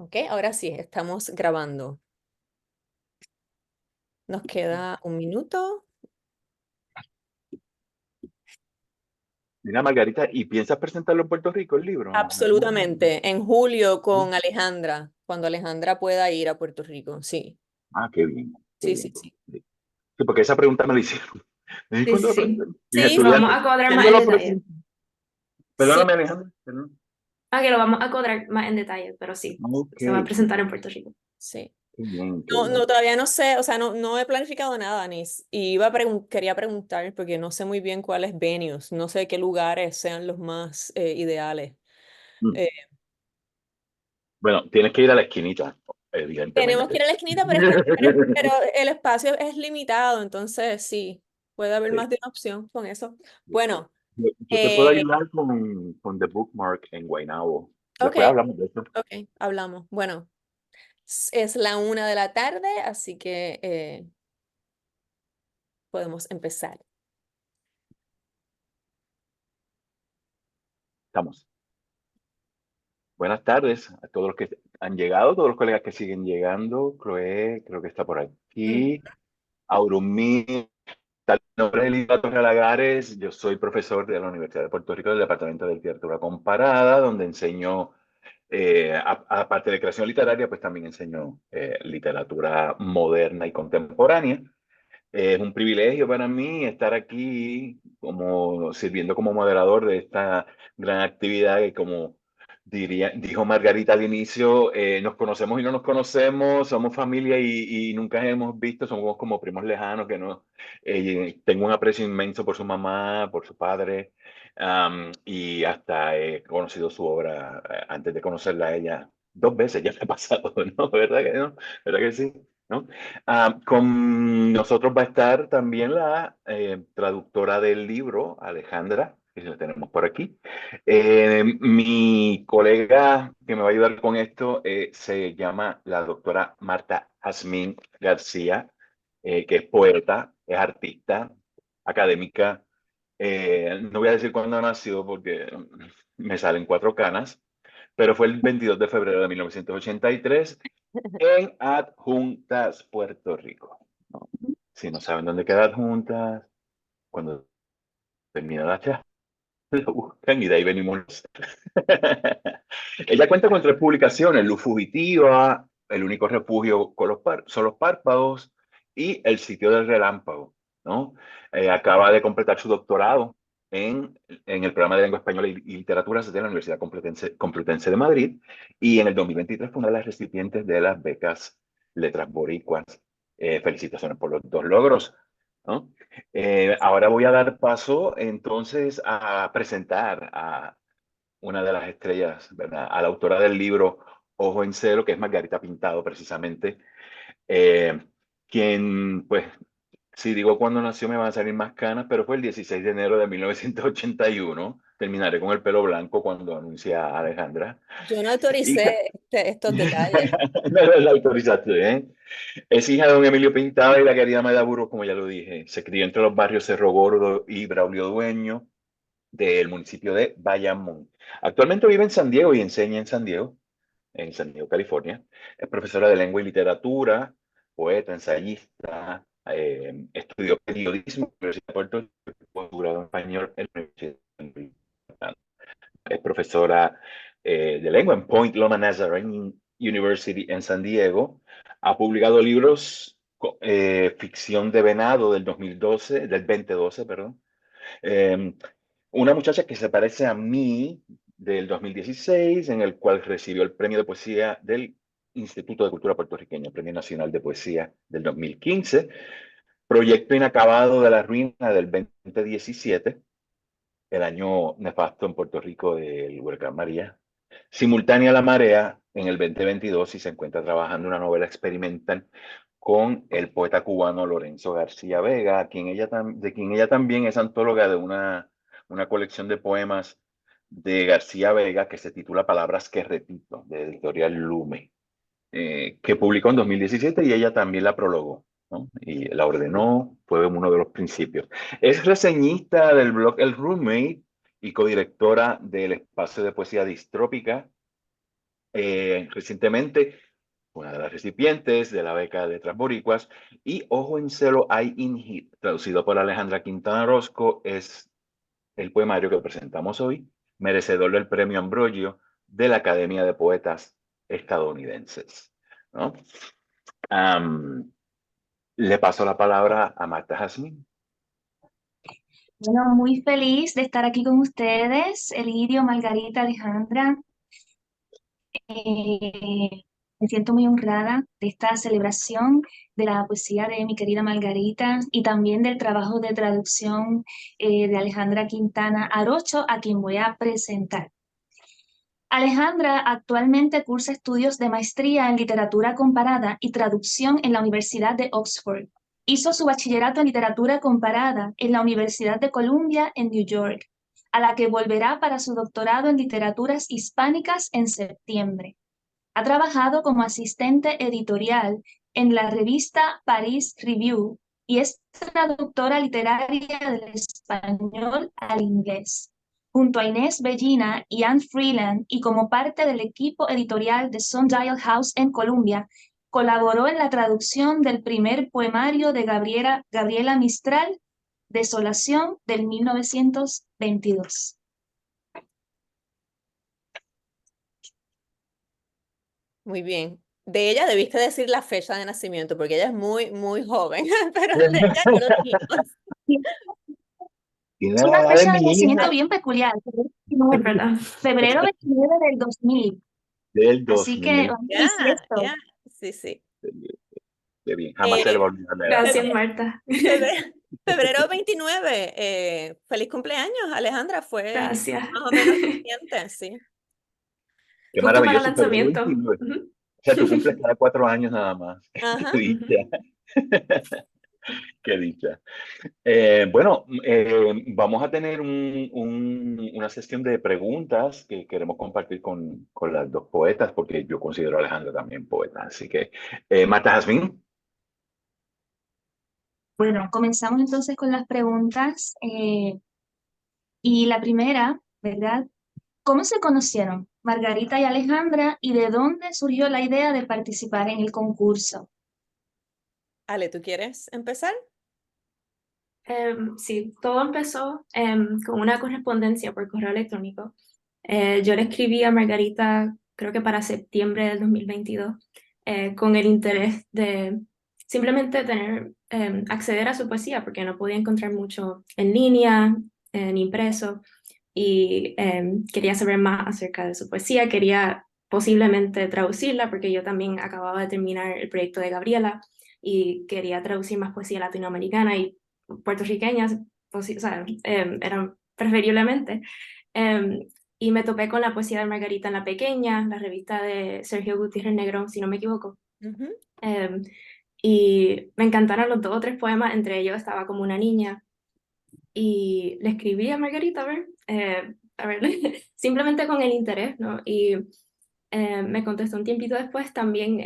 Ok, ahora sí, estamos grabando. Nos queda un minuto. Mira, Margarita, ¿y piensas presentarlo en Puerto Rico el libro en algún momento? Absolutamente. En julio ¿Sí? con Alejandra, cuando Alejandra pueda ir a Puerto Rico. Sí, Ah, qué bien, qué sí, sí, bien. sí. Sí, sí, porque esa pregunta me la hicieron. Me di Sí, cuando sí, lo sí. presentan. Mis Sí, Lo vamos estudiantes, a cuadrar más ¿quién en lo detalle. presenta? sí. Perdóname, Alejandro. Perdón. Ah, que lo vamos a cuadrar más en detalle, pero sí, Ok, se va a presentar en Puerto Rico. Sí. qué bien, qué No, no, bien. todavía no sé, o sea, no he planificado nada, Anis. Y quería preguntar, porque no sé muy bien cuáles venues, no sé qué lugares sean los más ideales. Mm. Eh, Bueno, tienes que ir a la esquinita, Tenemos que ir evidentemente. a la esquinita, pero el espacio es limitado, entonces sí, puede haber Sí. más de una opción con eso. Bueno, Yo te puedo eh, ayudar con The Bookmark en Guaynabo. ok, Después hablamos de eso. ok, hablamos. Bueno, es la 1 de la tarde, así que podemos empezar. Estamos. Buenas tardes a todos los que han llegado, todos los colegas que siguen llegando. Chloe, creo que está por Mm, aquí. Aurumí, tal nombre de Lila Torrelagares. Yo soy profesor de la Universidad de Puerto Rico del Departamento de Literatura Comparada, donde enseño, aparte de creación literaria, pues también enseño literatura moderna y contemporánea. Es un privilegio para mí estar aquí como sirviendo como moderador de esta gran actividad que como dijo Margarita al inicio, nos conocemos y no nos conocemos, somos familia y nunca hemos visto, somos como primos lejanos que no, tengo un aprecio inmenso por su mamá, por su padre, y hasta he conocido su obra antes de conocerla a ella 2 veces, ya me ha pasado, ¿no? ¿Verdad que no? ¿Verdad que sí? ¿No? Con nosotros va a estar también la traductora del libro, Alejandra, que la tenemos por aquí. Mi colega que me va a ayudar con esto se llama la doctora Marta Jazmín García, que es poeta, es artista, académica. No voy a decir cuándo nació porque me salen 4 canas, pero fue el 22 de febrero de 1983 en Adjuntas, Puerto Rico. ¿No? Si no saben dónde queda Adjuntas, cuando termina la charla, lo buscan y de ahí venimos. Ella cuenta con 3 publicaciones: Luz Fugitiva, El único refugio con son los párpados y El sitio del relámpago. ¿No? Acaba de completar su doctorado en el programa de lengua española y literatura de la Universidad Complutense de Madrid, y en el 2023 fue una de las recipientes de las becas Letras Boricuas. Felicitaciones por los 2 logros. ¿No? Ahora voy a dar paso entonces a presentar a una de las estrellas, ¿verdad? A la autora del libro Ojo en Cero, que es Margarita Pintado, precisamente, eh, quien, pues, si digo cuándo nació me van a salir más canas, pero fue el 16 de enero de 1981. Terminaré con el pelo blanco cuando anuncia a Alejandra. Yo no Hija, autoricé estos detalles. no la autorizaste, ¿eh? Es hija de don Emilio Pintado y la querida Maida Burgos, como ya lo dije. Se crió entre los barrios Cerro Gordo y Braulio Dueño del municipio de Bayamón. Actualmente vive en San Diego y enseña en San Diego, California. Es profesora de lengua y literatura, poeta, ensayista, estudió periodismo en la Universidad de Puerto Rico, posgrado en español en la Universidad de Puerto. Es profesora de lengua en Point Loma Nazarene University en San Diego. Ha publicado libros, Ficción de Venado del 2012, del 2012, perdón. Eh, una muchacha que se parece a mí del 2016, en el cual recibió el premio de poesía del Instituto de Cultura Puertorriqueño, Premio Nacional de Poesía del 2015, Proyecto Inacabado de la Ruina del 2017, el año nefasto en Puerto Rico del huracán María, Simultánea a la Marea en el 2022, y se encuentra trabajando una novela experimental con el poeta cubano Lorenzo García Vega, de quien ella también es antóloga de una colección de poemas de García Vega que se titula Palabras que repito, de editorial Lume, que publicó en 2017, y ella también la prologó, ¿no? Y la ordenó, fue uno de los principios. Es reseñista del blog El Roommate y codirectora del espacio de poesía distrópica, recientemente una de las recipientes de la beca de Transboricuas, y Ojo en Celo hay in Hit, traducido por Alejandra Quintana Orozco, es el poemario que presentamos hoy, merecedor del Premio Ambrogio de la Academia de Poetas Estadounidenses, ¿no? Le paso la palabra a Marta Jazmín. Bueno, muy feliz de estar aquí con ustedes, Elidio, Margarita, Alejandra. Me siento muy honrada de esta celebración de la poesía de mi querida Margarita y también del trabajo de traducción de Alejandra Quintana Arocho, a quien voy a presentar. Alejandra actualmente cursa estudios de maestría en literatura comparada y traducción en la Universidad de Oxford. Hizo su bachillerato en literatura comparada en la Universidad de Columbia en New York, a la que volverá para su doctorado en literaturas hispánicas en septiembre. Ha trabajado como asistente editorial en la revista Paris Review y es traductora literaria del español al inglés. Junto a Inés Bellina y Anne Freeland, y como parte del equipo editorial de Sundial House en Colombia, colaboró en la traducción del primer poemario de Gabriela Mistral, Desolación, del 1922. Muy bien. De ella debiste decir la fecha de nacimiento, porque ella es muy, muy joven, pero de ella no lo dijimos. Tiene Es la una edad de fecha de mi nacimiento hija bien peculiar, Es verdad. febrero 29 del 2000. del Así que 2000. vamos a Ya, bisiesto. ya, sí, sí. Qué bien, jamás se le va a Eh, olvidar la edad. Gracias, febrero, Marta. febrero 29, feliz cumpleaños, Alejandra, fue Gracias. más o menos reciente, sí. Qué Justo para el maravilloso, febrero lanzamiento. 29. Ujú, O sea, tú cumples cada 4 años nada más. Ajá. Qué ujú. dicha. Qué dicha. Bueno, vamos a tener una sesión de preguntas que queremos compartir con las dos poetas, porque yo considero a Alejandra también poeta. Así que, Marta Jazmín. Bueno, comenzamos entonces con las preguntas. Y la primera, ¿verdad? ¿Cómo se conocieron Margarita y Alejandra y de dónde surgió la idea de participar en el concurso? Ale, ¿tú quieres empezar? Sí, todo empezó con una correspondencia por correo electrónico. Yo le escribí a Margarita, creo que para septiembre del 2022, con el interés de simplemente acceder a su poesía, porque no podía encontrar mucho en línea, en impreso, y quería saber más acerca de su poesía, quería posiblemente traducirla, porque yo también acababa de terminar el proyecto de Gabriela y quería traducir más poesía latinoamericana y puertorriqueñas, o sea, eran preferiblemente. Y me topé con la poesía de Margarita en la Pequeña, la revista de Sergio Gutiérrez Negrón, si no me equivoco. Ujú. Y me encantaron los 2 o 3 poemas, entre ellos estaba Como una niña. Y le escribí a Margarita, a ver, simplemente con el interés, ¿no? Y me contestó un tiempito después, también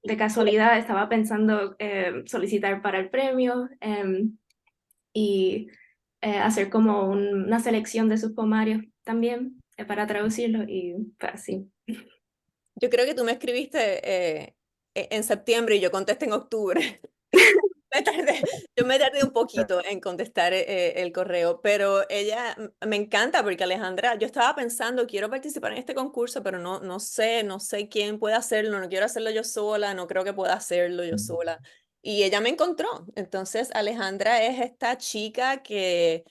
de casualidad estaba pensando solicitar para el premio y hacer como una selección de sus poemarios también para traducirlos y pues así. Yo creo que tú me escribiste en septiembre y yo contesté en octubre. Yo me tardé un poquito en contestar el correo, pero ella me encanta porque Alejandra, yo estaba pensando, quiero participar en este concurso, pero no sé quién puede hacerlo, no quiero hacerlo yo sola, no creo que pueda hacerlo yo sola. Y ella me encontró. Entonces, Alejandra es esta chica que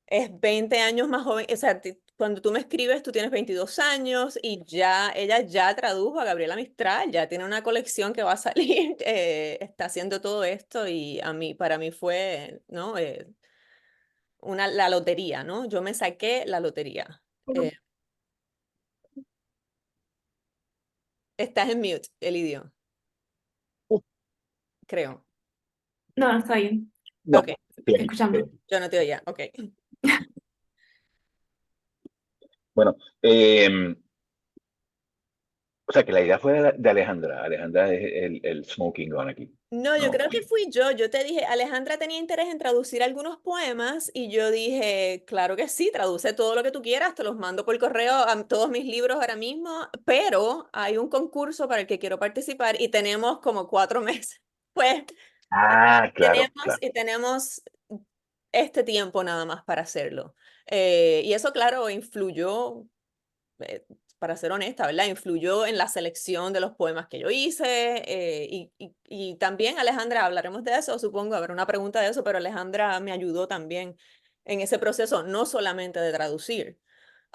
es 20 años más joven, o sea, cuando tú me escribes, tú tienes 22 años y ella ya tradujo a Gabriela Mistral, ya tiene una colección que va a salir, está haciendo todo esto y para mí fue, ¿no? La lotería, ¿no? Yo me saqué la lotería. Eh, estás en mute, Elidio, creo. No, está bien, No, Ok, te escuchamos. yo no te oía, ok. bueno, o sea que la idea fue de Alejandra. Alejandra es el smoking gun aquí. No, yo No. creo que fui yo. Yo te dije, Alejandra tenía interés en traducir algunos poemas y yo dije, claro que sí, traduce todo lo que tú quieras, te los mando por correo a todos mis libros ahora mismo, pero hay un concurso para el que quiero participar y tenemos como 4 meses. Pues Claro, claro. tenemos este tiempo nada más para hacerlo. Y eso, claro, influyó, para ser honesta, ¿verdad? Influyó en la selección de los poemas que yo hice. Y también Alejandra, hablaremos de eso, supongo, habrá una pregunta de eso, pero Alejandra me ayudó también en ese proceso, no solamente de traducir.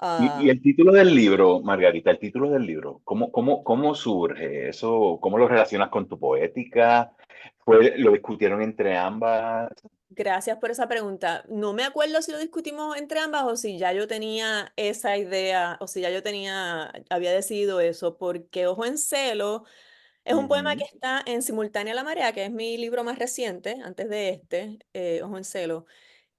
Y Ah, el título del libro, Margarita, el título del libro, ¿cómo surge eso? ¿Cómo lo relacionas con tu poética? ¿Lo discutieron entre ambas? Gracias por esa pregunta. No me acuerdo si lo discutimos entre ambas o si ya yo tenía esa idea o si ya yo había decidido eso, porque Ojo en Celo es un poema que Ujú. está en Simultánea La Marea, que es mi libro más reciente, antes de este, Ojo en Celo.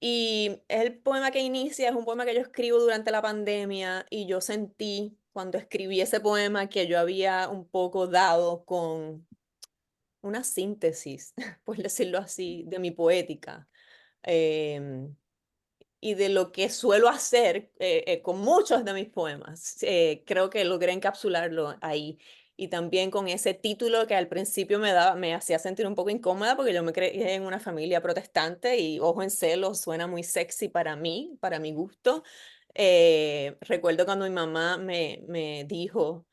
Y es el poema que inicia, es un poema que yo escribo durante la pandemia y yo sentí cuando escribí ese poema que yo había un poco dado con una síntesis, por decirlo así, de mi poética. em, y de lo que suelo hacer con muchos de mis poemas. Creo que logré encapsularlo ahí. Y también con ese título que al principio me hacía sentir un poco incómoda porque yo me creé en una familia protestante y Ojo en Celo suena muy sexy para mí, para mi gusto. Recuerdo cuando mi mamá me dijo,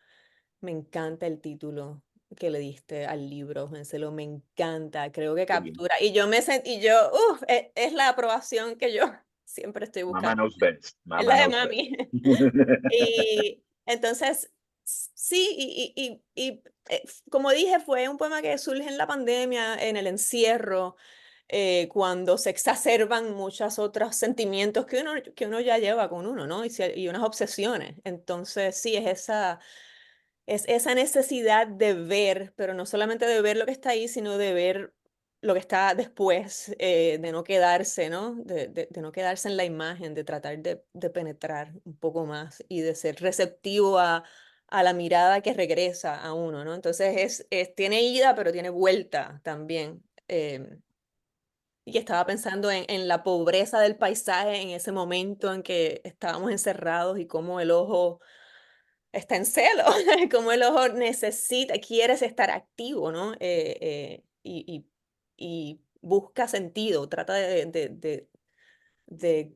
me encanta el título que le diste al libro, Ojo en Celo, me encanta, creo que Qué bien. captura. Y yo me sentí, y yo, uff, es la aprobación que yo siempre estoy Mamá buscando. knows best. Es Mamá la de knows best. mami. Y entonces, sí, como dije, fue un poema que surge en la pandemia, en el encierro, cuando se exacerban muchos otros sentimientos que uno ya lleva con uno, ¿no? Y unas obsesiones. Entonces, sí, es esa necesidad de ver, pero no solamente de ver lo que está ahí, sino de ver lo que está después, de no quedarse, ¿no? De no quedarse en la imagen, de tratar de penetrar un poco más y de ser receptivo a la mirada que regresa a uno, ¿no? Entonces tiene ida, pero tiene vuelta también. Y estaba pensando en la pobreza del paisaje en ese momento en que estábamos encerrados y cómo el ojo está en celo, como el ojo quieres estar activo, ¿no? Y busca sentido, trata de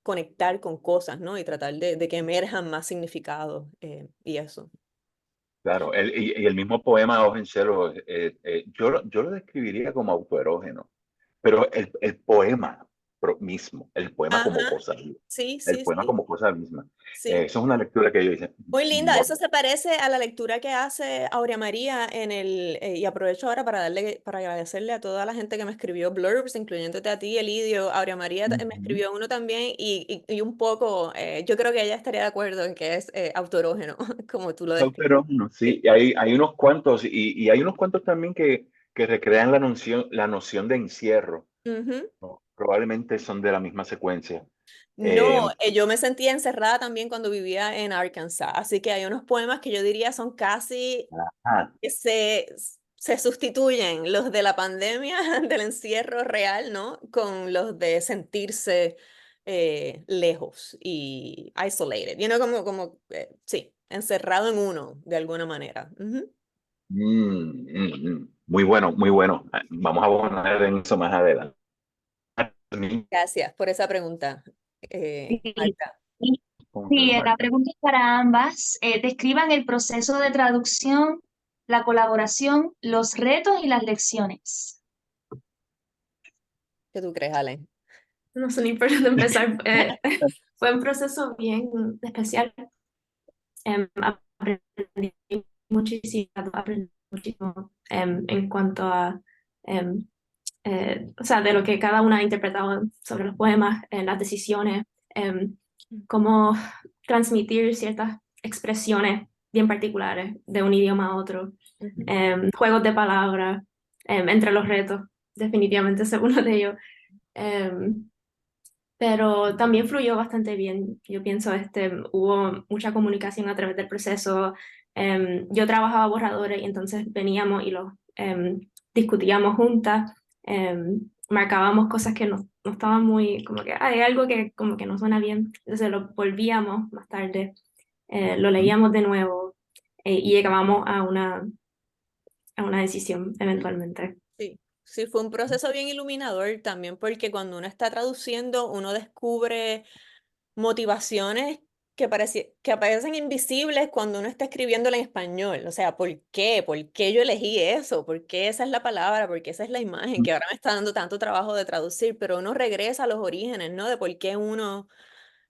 conectar con cosas, ¿no? Y tratar de que emerjan más significados y eso. Claro, y el mismo poema Ojo en Celo, yo lo describiría como autoerógeno, pero el poema mismo, el poema como Ajá, cosa viva, sí, el sí, poema sí, como cosa misma. sí. Eso es una lectura que yo hice. Muy linda, eso Wow. se parece a la lectura que hace Aurea María y aprovecho ahora para agradecerle a toda la gente que me escribió blurbs, incluyéndote a ti, Elidio. Aurea María me Ujú. escribió uno también y un poco, yo creo que ella estaría de acuerdo en que es autoerógeno, como tú lo describes. Pero sí, Sí. hay unos cuantos, y hay unos cuantos también que recrean la noción de encierro, Ujú. ¿no? Probablemente son de la misma secuencia. No, Eh, yo me sentía encerrada también cuando vivía en Arkansas, así que hay unos poemas que yo diría son casi ah, que se sustituyen los de la pandemia, del encierro real, ¿no? Con los de sentirse lejos y isolated, sí, encerrado en uno de alguna manera. Ujú. muy bueno, muy bueno. Vamos a abonar en eso más adelante. Gracias por esa pregunta, Sí, Marta. sí, la pregunta es para ambas. Describan el proceso de traducción, la colaboración, los retos y las lecciones. ¿Qué tú crees, Ale? No sé ni por dónde empezar. Fue un proceso bien especial. Aprendí muchísimo en cuanto a, em, o sea, de lo que cada una ha interpretado sobre los poemas, las decisiones, cómo transmitir ciertas expresiones bien particulares de un idioma a otro, Ujú. juegos de palabras, entre los retos, definitivamente ese es uno de ellos. Em, pero también fluyó bastante bien. Yo pienso, hubo mucha comunicación a través del proceso. Yo trabajaba borradores y entonces veníamos y los discutíamos juntas, marcábamos cosas que no estaban muy, como que hay algo que como que no suena bien, entonces lo volvíamos más tarde, lo leíamos de nuevo y llegábamos a una decisión eventualmente. Sí, sí, fue un proceso bien iluminador también, porque cuando uno está traduciendo, uno descubre motivaciones que aparecen invisibles cuando uno está escribiéndola en español. O sea, ¿por qué? ¿Por qué yo elegí eso? ¿Por qué esa es la palabra? ¿Por qué esa es la imagen que ahora me está dando tanto trabajo de traducir? Pero uno regresa a los orígenes, ¿no? De por qué uno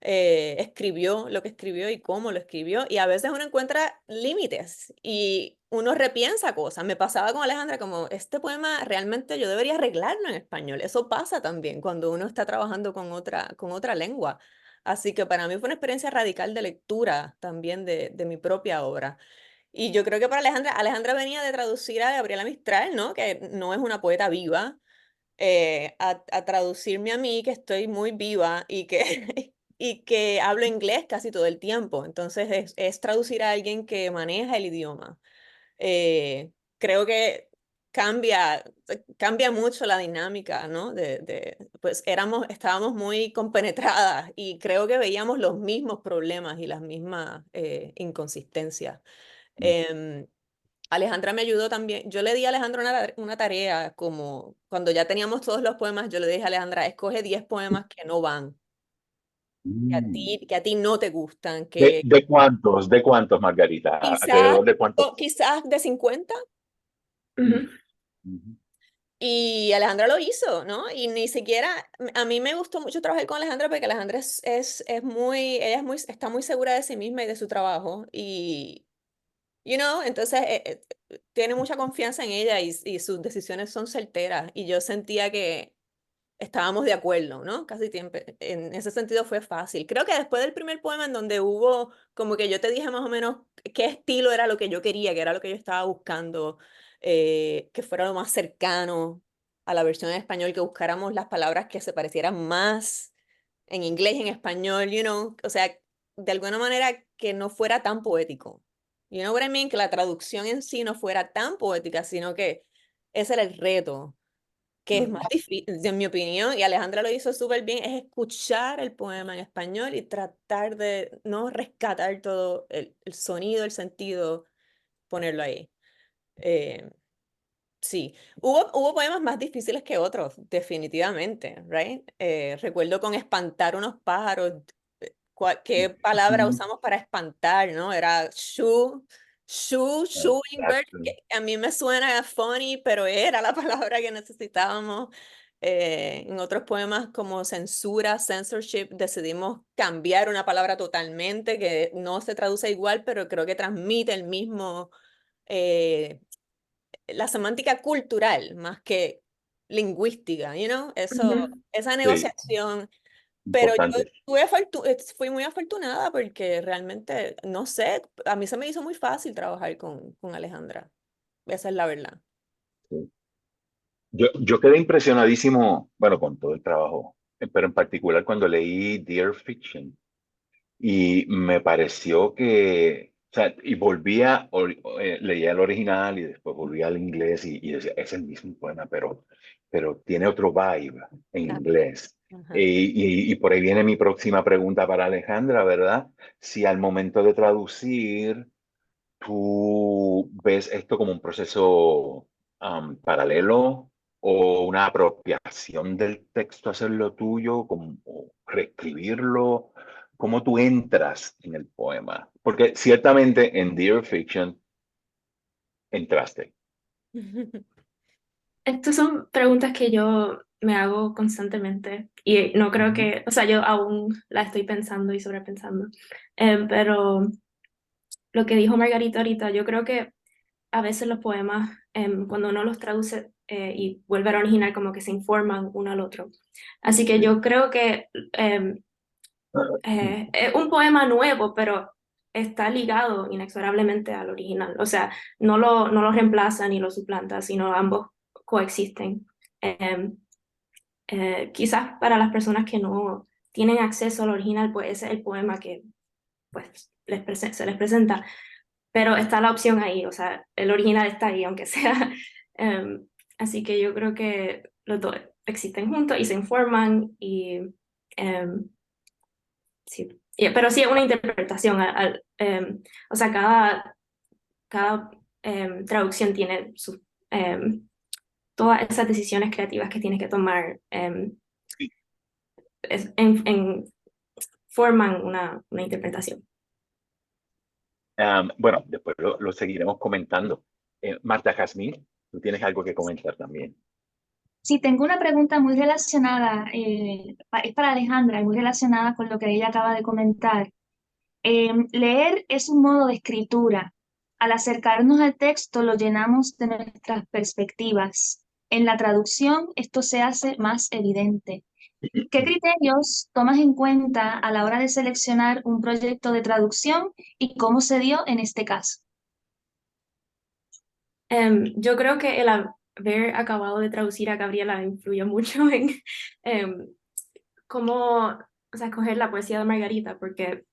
escribió lo que escribió y cómo lo escribió. Y a veces uno encuentra límites y uno repiensa cosas. Me pasaba con Alejandra como, este poema realmente yo debería arreglarlo en español. Eso pasa también cuando uno está trabajando con otra lengua. Así que para mí fue una experiencia radical de lectura también de mi propia obra. Y yo creo que para Alejandra, Alejandra venía de traducir a Gabriela Mistral, ¿no? Que no es una poeta viva, a traducirme a mí, que estoy muy viva y que, y que hablo inglés casi todo el tiempo. Entonces es traducir a alguien que maneja el idioma. Creo que cambia mucho la dinámica, ¿no? Pues estábamos muy compenetradas y creo que veíamos los mismos problemas y las mismas inconsistencias. Em, Alejandra me ayudó también. Yo le di a Alejandra una tarea, como cuando ya teníamos todos los poemas, yo le dije a Alejandra, escoge 10 poemas que no van, Mm. que a ti no te gustan, ¿De, que de cuántos, Margarita? quizás, ¿Alrededor de cuántos? quizás de 50. Ujú, Mm. Ujú. Y Alejandra lo hizo, ¿no? Y ni siquiera, a mí me gustó mucho trabajar con Alejandra porque Alejandra es muy, ella es muy, está muy segura de sí misma y de su trabajo. Y, entonces tiene mucha confianza en ella y sus decisiones son certeras. Y yo sentía que estábamos de acuerdo, ¿no? Casi siempre. En ese sentido fue fácil. Creo que después del primer poema en donde hubo, como que yo te dije más o menos qué estilo era lo que yo quería, que era lo que yo estaba buscando, que fuera lo más cercano a la versión en español, que buscáramos las palabras que se parecieran más en inglés y en español, o sea, de alguna manera que no fuera tan poético. You know what I mean? Que la traducción en sí no fuera tan poética, sino que ese era el reto que es más difícil, en mi opinión, y Alejandra lo hizo súper bien, es escuchar el poema en español y tratar de no rescatar todo el sonido, el sentido, ponerlo ahí. Eh, sí, hubo poemas más difíciles que otros, definitivamente, right? Recuerdo con espantar unos pájaros, ¿qué palabra Mm. usamos para espantar, no? Era shooing bird, Exacto. que a mí me suena funny, pero era la palabra que necesitábamos. En otros poemas como censura, censorship, decidimos cambiar una palabra totalmente que no se traduce igual, pero creo que transmite el mismo, la semántica cultural más que lingüística, Eso, ujú. esa Sí, negociación, pero yo importante. fui muy afortunada porque realmente, no sé, a mí se me hizo muy fácil trabajar con Alejandra. Esa es la verdad. Sí. Yo quedé impresionadísimo, bueno, con todo el trabajo, pero en particular cuando leí Dear Fiction y me pareció que, o sea, y volvía, leía el original y después volvía al inglés y decía, es el mismo poema, pero tiene otro vibe en Ah, inglés. ajá. Y por ahí viene mi próxima pregunta para Alejandra, ¿verdad? Si al momento de traducir ¿tú ves esto como un proceso paralelo o una apropiación del texto, hacerlo tuyo, como, o reescribirlo? ¿Cómo tú entras en el poema? Porque ciertamente en Dear Fiction entraste. Estas son preguntas que yo me hago constantemente y no creo Ujú. que, o sea, yo aún la estoy pensando y sobrepensando. Pero lo que dijo Margarita ahorita, yo creo que a veces los poemas, cuando uno los traduce y vuelve al original, como que se informan uno al otro. Así que Sí. yo creo que es un poema nuevo, pero está ligado inexorablemente al original. O sea, no lo reemplaza ni lo suplanta, sino ambos coexisten. Em, Quizás para las personas que no tienen acceso al original, pues ese es el poema que pues, se les presenta, pero está la opción ahí, o sea, el original está ahí, aunque sea. em, Así que yo creo que los dos existen juntos y se informan y sí. Pero sí es una interpretación. O sea, cada traducción tiene todas esas decisiones creativas que tienes que tomar es- en- en- forman una interpretación. Bueno, después lo seguiremos comentando. Marta Jazmín, tú tienes algo que comentar también. Sí, tengo una pregunta muy relacionada, es para Alejandra, y muy relacionada con lo que ella acaba de comentar. Leer es un modo de escritura. Al acercarnos al texto lo llenamos de nuestras perspectivas. En la traducción esto se hace más evidente. ¿Qué criterios tomas en cuenta a la hora de seleccionar un proyecto de traducción y cómo se dio en este caso? Yo creo que el haber acabado de traducir a Gabriela influyó mucho en em, cómo, o sea, escoger la poesía de Margarita, porque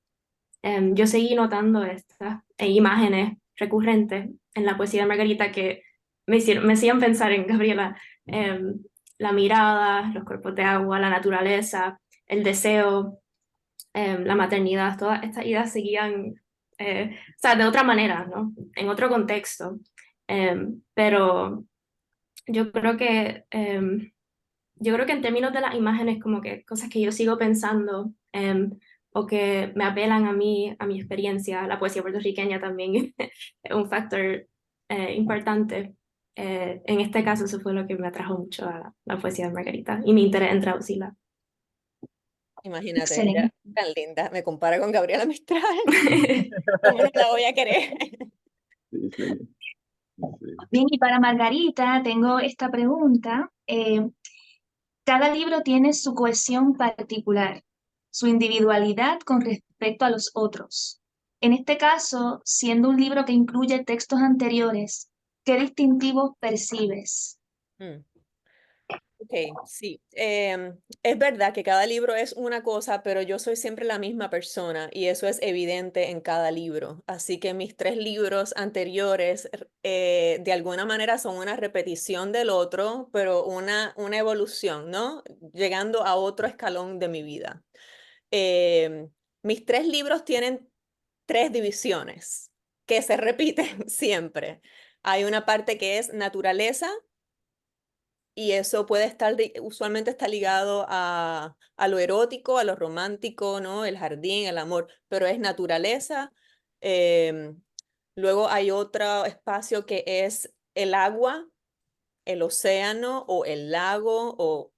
yo seguí notando estas imágenes recurrentes en la poesía de Margarita que me hacían pensar en Gabriela. La mirada, los cuerpos de agua, la naturaleza, el deseo, la maternidad, todas estas ideas seguían, o sea, de otra manera, ¿no? En otro contexto. Pero yo creo que, yo creo que en términos de las imágenes, como que cosas que yo sigo pensando o que me apelan a mi experiencia, la poesía puertorriqueña también es un factor importante. En este caso, eso fue lo que me atrajo mucho a la poesía de Margarita y mi interés en traducirla. Imagínate, ella Excelente. tan linda, me compara con Gabriela Mistral. ¿Cómo no la voy a querer? Sí, sí, sí. Bien, y para Margarita tengo esta pregunta. Cada libro tiene su cohesión particular, su individualidad con respecto a los otros. En este caso, siendo un libro que incluye textos anteriores, ¿qué distintivos percibes? Mm. Ok, sí. Es verdad que cada libro es una cosa, pero yo soy siempre la misma persona y eso es evidente en cada libro. Así que mis tres libros anteriores, de alguna manera son una repetición del otro, pero una evolución, ¿no? Llegando a otro escalón de mi vida. Em, Mis tres libros tienen tres divisiones que se repiten siempre. Hay una parte que es naturaleza y eso puede estar, usualmente está ligado a lo erótico, a lo romántico, ¿no? El jardín, el amor, pero es naturaleza. Em, Luego hay otro espacio que es el agua, el océano o el lago o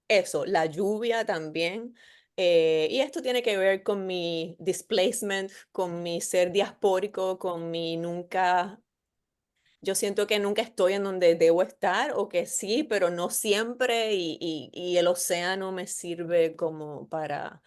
eso, la lluvia también. Y esto tiene que ver con mi displacement, con mi ser diaspórico, con mi nunca yo siento que nunca estoy en donde debo estar o que sí, pero no siempre y el océano me sirve como para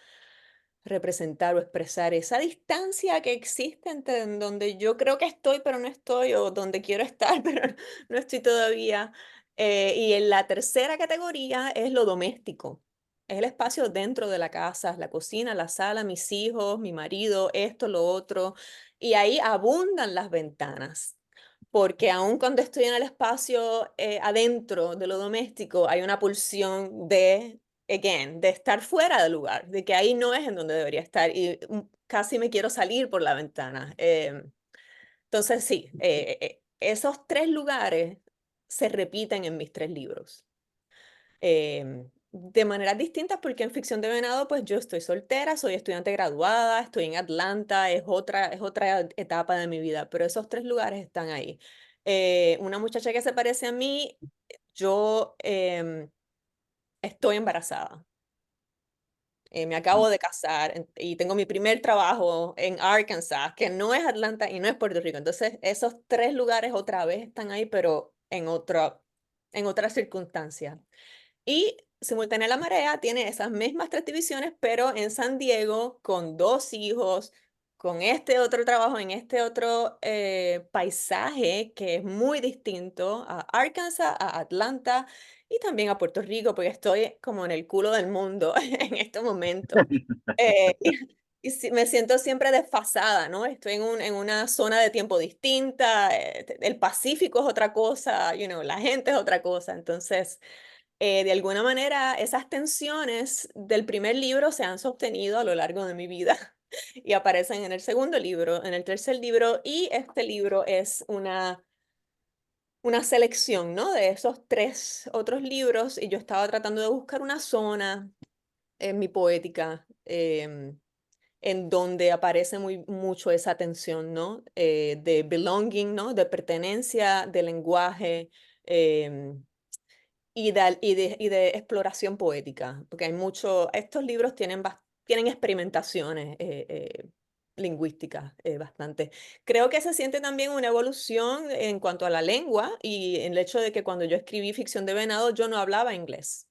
representar o expresar esa distancia que existe entre en donde yo creo que estoy, pero no estoy, o donde quiero estar, pero no estoy todavía. Y en la tercera categoría es lo doméstico. Es el espacio dentro de la casa, la cocina, la sala, mis hijos, mi marido, esto, lo otro. Y ahí abundan las ventanas porque aun cuando estoy en el espacio adentro de lo doméstico, hay una pulsión de, again, de estar fuera del lugar, de que ahí no es en donde debería estar y casi me quiero salir por la ventana. Entonces, sí, esos tres lugares se repiten en mis tres libros. De maneras distintas porque en Ficción de Venado pues yo estoy soltera, soy estudiante graduada, estoy en Atlanta, es otra etapa de mi vida, pero esos tres lugares están ahí. Una muchacha que se parece a mí, yo estoy embarazada. Me acabo de casar y tengo mi primer trabajo en Arkansas, que no es Atlanta y no es Puerto Rico. Entonces, esos tres lugares otra vez están ahí, pero en otra circunstancia. Y Simultánea la Marea tiene esas mismas tres divisiones, pero en San Diego, con dos hijos, con este otro trabajo, en este otro paisaje que es muy distinto a Arkansas, a Atlanta y también a Puerto Rico, porque estoy como en el culo del mundo en este momento. Eh, Y me siento siempre desfasada, ¿no? Estoy en una zona de tiempo distinta, el Pacífico es otra cosa, la gente es otra cosa. Entonces, de alguna manera, esas tensiones del primer libro se han sostenido a lo largo de mi vida y aparecen en el segundo libro, en el tercer libro, y este libro es una selección, ¿no? De esos 3 otros libros, y yo estaba tratando de buscar una zona en mi poética en donde aparece mucho esa tensión, ¿no? De belonging, ¿no? De pertenencia, de lenguaje y de exploración poética, porque estos libros tienen experimentaciones lingüísticas bastante. Creo que se siente también una evolución en cuanto a la lengua y en el hecho de que cuando yo escribí Ficción de Venado, yo no hablaba inglés.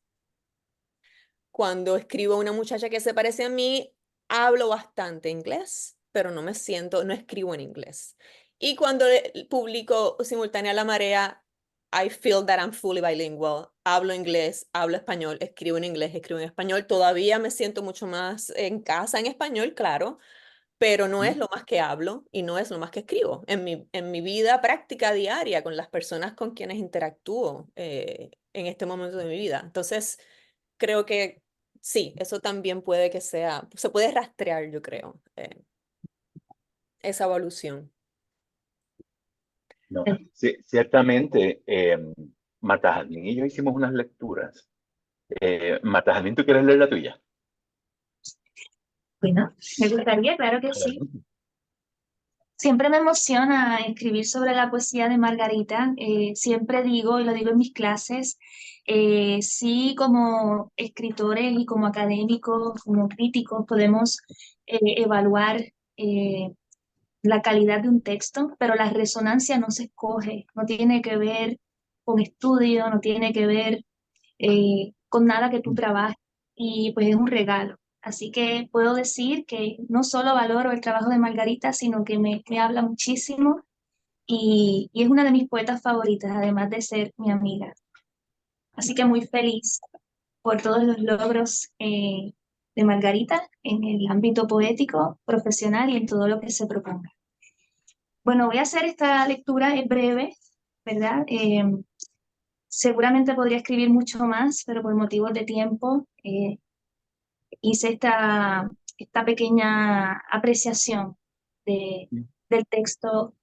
Cuando escribo a una muchacha que se parece a mí, hablo bastante inglés, pero no escribo en inglés. Y cuando publico Simultánea a la Marea, I feel that I'm fully bilingual. Hablo inglés, hablo español, escribo en inglés, escribo en español. Todavía me siento mucho más en casa en español, claro, pero no es lo más que hablo y no es lo más que escribo. En mi vida práctica diaria con las personas con quienes interactúo en este momento de mi vida. Entonces, creo que sí, eso también se puede rastrear, yo creo, esa evolución. No, sí, ciertamente, Matajamín y yo hicimos unas lecturas. Matajamín, ¿tú quieres leer la tuya? Bueno, me gustaría, claro que sí. Siempre me emociona escribir sobre la poesía de Margarita. Siempre digo, y lo digo en mis clases, sí, como escritores y como académicos, como críticos, podemos evaluar la calidad de un texto, pero la resonancia no se escoge, no tiene que ver con estudio, no tiene que ver con nada que tú trabajes, y pues es un regalo. Así que puedo decir que no solo valoro el trabajo de Margarita, sino que me habla muchísimo y es una de mis poetas favoritas, además de ser mi amiga. Así que muy feliz por todos los logros de Margarita en el ámbito poético, profesional y en todo lo que se proponga. Bueno, voy a hacer esta lectura, es breve, ¿verdad? Seguramente podría escribir mucho más, pero por motivos de tiempo hice esta pequeña apreciación del texto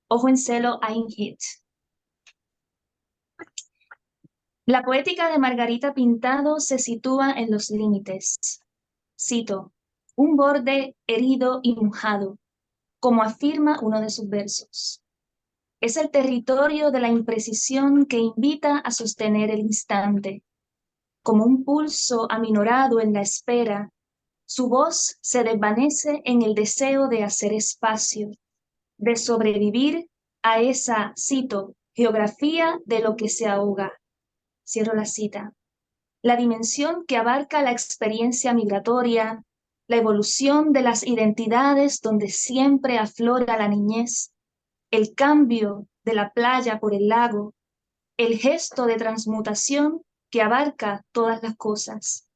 Ojo en celo, Ein Hit. La poética de Margarita Pintado se sitúa en los límites. Cito, un borde herido y mojado, como afirma uno de sus versos. Es el territorio de la imprecisión que invita a sostener el instante. Como un pulso aminorado en la espera, su voz se desvanece en el deseo de hacer espacio, de sobrevivir a esa, cito, geografía de lo que se ahoga. Cierro la cita. La dimensión que abarca la experiencia migratoria, la evolución de las identidades donde siempre aflora la niñez, el cambio de la playa por el lago, el gesto de transmutación que abarca todas las cosas.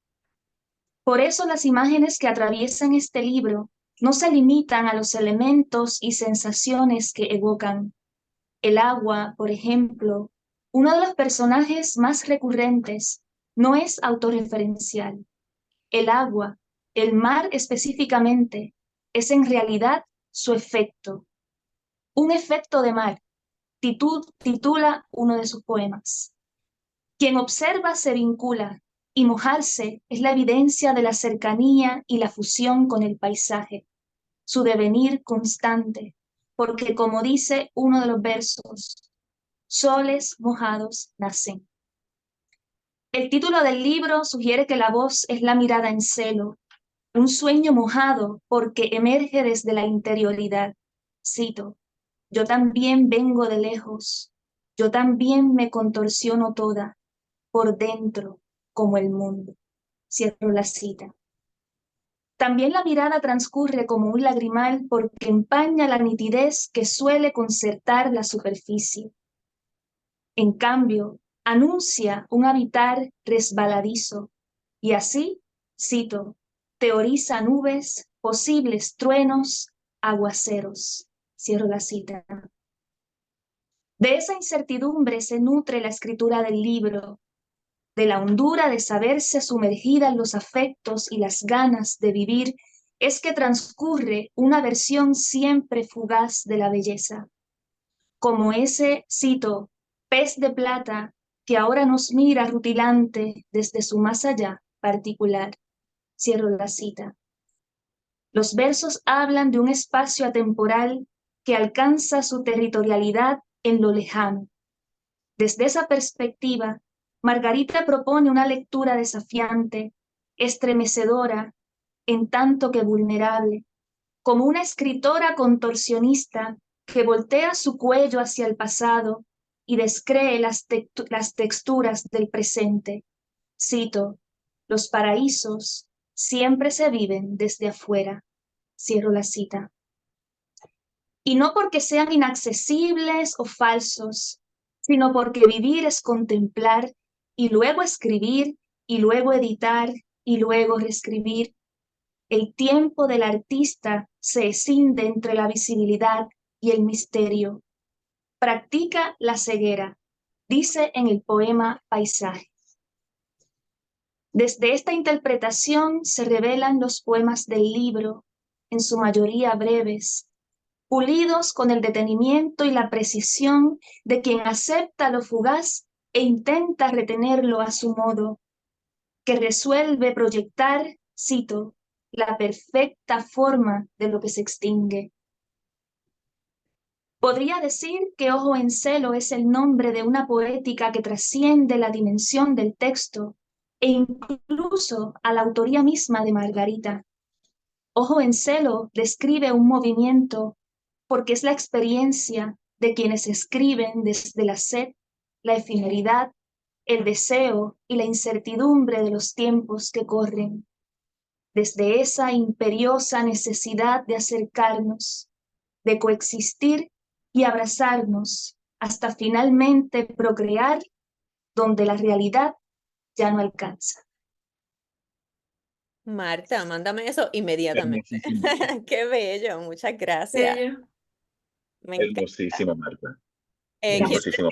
Por eso las imágenes que atraviesan este libro no se limitan a los elementos y sensaciones que evocan. El agua, por ejemplo, uno de los personajes más recurrentes, no es autorreferencial. El agua, el mar específicamente, es en realidad su efecto. Un efecto de mar, titula uno de sus poemas. Quien observa se vincula, y mojarse es la evidencia de la cercanía y la fusión con el paisaje, su devenir constante, porque como dice uno de los versos, soles mojados nacen. El título del libro sugiere que la voz es la mirada en celo, un sueño mojado porque emerge desde la interioridad. Cito, yo también vengo de lejos, yo también me contorsiono toda, por dentro, como el mundo. Cierro la cita. También la mirada transcurre como un lagrimal porque empaña la nitidez que suele concertar la superficie. En cambio, anuncia un habitar resbaladizo y así, cito, teoriza nubes, posibles truenos, aguaceros. Cierro la cita. De esa incertidumbre se nutre la escritura del libro, de la hondura de saberse sumergida en los afectos y las ganas de vivir, es que transcurre una versión siempre fugaz de la belleza. Como ese, cito, pez de plata que ahora nos mira rutilante desde su más allá particular. Cierro la cita. Los versos hablan de un espacio atemporal que alcanza su territorialidad en lo lejano. Desde esa perspectiva, Margarita propone una lectura desafiante, estremecedora, en tanto que vulnerable, como una escritora contorsionista que voltea su cuello hacia el pasado y descree las texturas del presente. Cito, los paraísos siempre se viven desde afuera. Cierro la cita. Y no porque sean inaccesibles o falsos, sino porque vivir es contemplar y luego escribir y luego editar y luego reescribir. El tiempo del artista se escinde entre la visibilidad y el misterio. Practica la ceguera, dice en el poema Paisaje. Desde esta interpretación se revelan los poemas del libro, en su mayoría breves, pulidos con el detenimiento y la precisión de quien acepta lo fugaz e intenta retenerlo a su modo, que resuelve proyectar, cito, la perfecta forma de lo que se extingue. Podría decir que Ojo en Celo es el nombre de una poética que trasciende la dimensión del texto e incluso a la autoría misma de Margarita. Ojo en Celo describe un movimiento porque es la experiencia de quienes escriben desde la sed, la efemeridad, el deseo y la incertidumbre de los tiempos que corren. Desde esa imperiosa necesidad de acercarnos, de coexistir y abrazarnos hasta finalmente procrear donde la realidad ya no alcanza. Marta, mándame eso inmediatamente. Hermosísimo. Qué bello, muchas gracias. Bello. Me encanta. Hermosísimo, Marta. Quiero, Hermosísimo.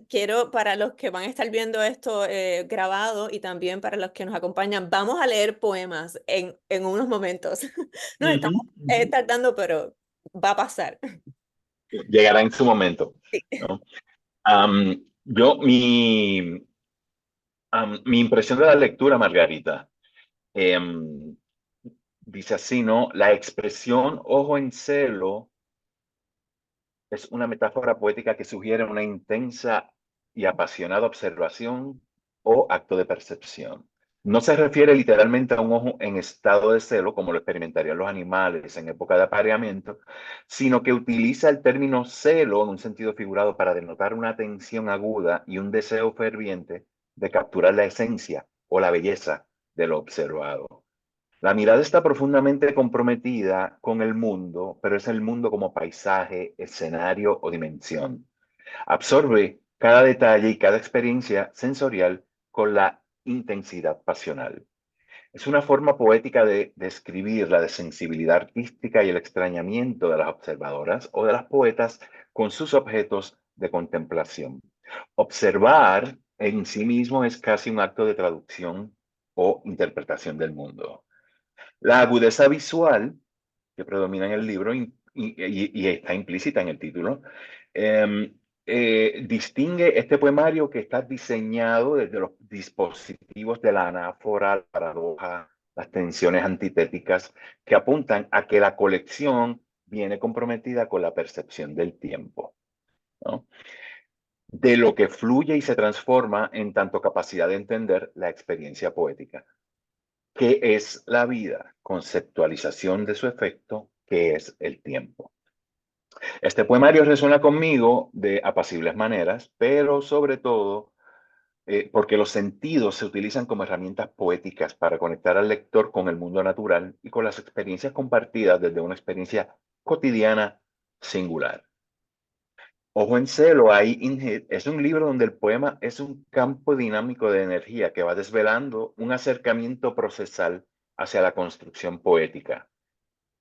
quiero para los que van a estar viendo esto grabado y también para los que nos acompañan, vamos a leer poemas en unos momentos. Nos estamos tardando, pero va a pasar. Llegará en su momento, Sí. ¿no? Yo, mi impresión de la lectura, Margarita, dice así, ¿no? La expresión ojo en celo es una metáfora poética que sugiere una intensa y apasionada observación o acto de percepción. No se refiere literalmente a un ojo en estado de celo, como lo experimentarían los animales en época de apareamiento, sino que utiliza el término celo en un sentido figurado para denotar una atención aguda y un deseo ferviente de capturar la esencia o la belleza de lo observado. La mirada está profundamente comprometida con el mundo, pero es el mundo como paisaje, escenario o dimensión. Absorbe cada detalle y cada experiencia sensorial con la intensidad pasional. Es una forma poética de describir la sensibilidad artística y el extrañamiento de las observadoras o de las poetas con sus objetos de contemplación. Observar en sí mismo es casi un acto de traducción o interpretación del mundo. La agudeza visual que predomina en el libro y está implícita en el título, distingue este poemario que está diseñado desde los dispositivos de la anáfora, la paradoja, las tensiones antitéticas, que apuntan a que la colección viene comprometida con la percepción del tiempo, ¿no? De lo que fluye y se transforma en tanto capacidad de entender la experiencia poética. ¿Qué es la vida? Conceptualización de su efecto, ¿qué es el tiempo? Este poemario resuena conmigo de apacibles maneras, pero sobre todo porque los sentidos se utilizan como herramientas poéticas para conectar al lector con el mundo natural y con las experiencias compartidas desde una experiencia cotidiana singular. Ojo en Celo, ahí in Hit, es un libro donde el poema es un campo dinámico de energía que va desvelando un acercamiento procesal hacia la construcción poética.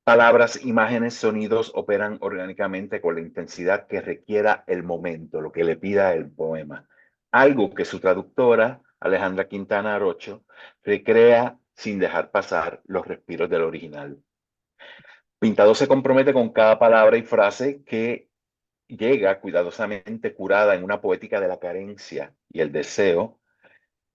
Palabras, imágenes, sonidos operan orgánicamente con la intensidad que requiera el momento, lo que le pida el poema. Algo que su traductora, Alejandra Quintana Arocho, recrea sin dejar pasar los respiros del original. Pintado se compromete con cada palabra y frase que llega cuidadosamente curada en una poética de la carencia y el deseo.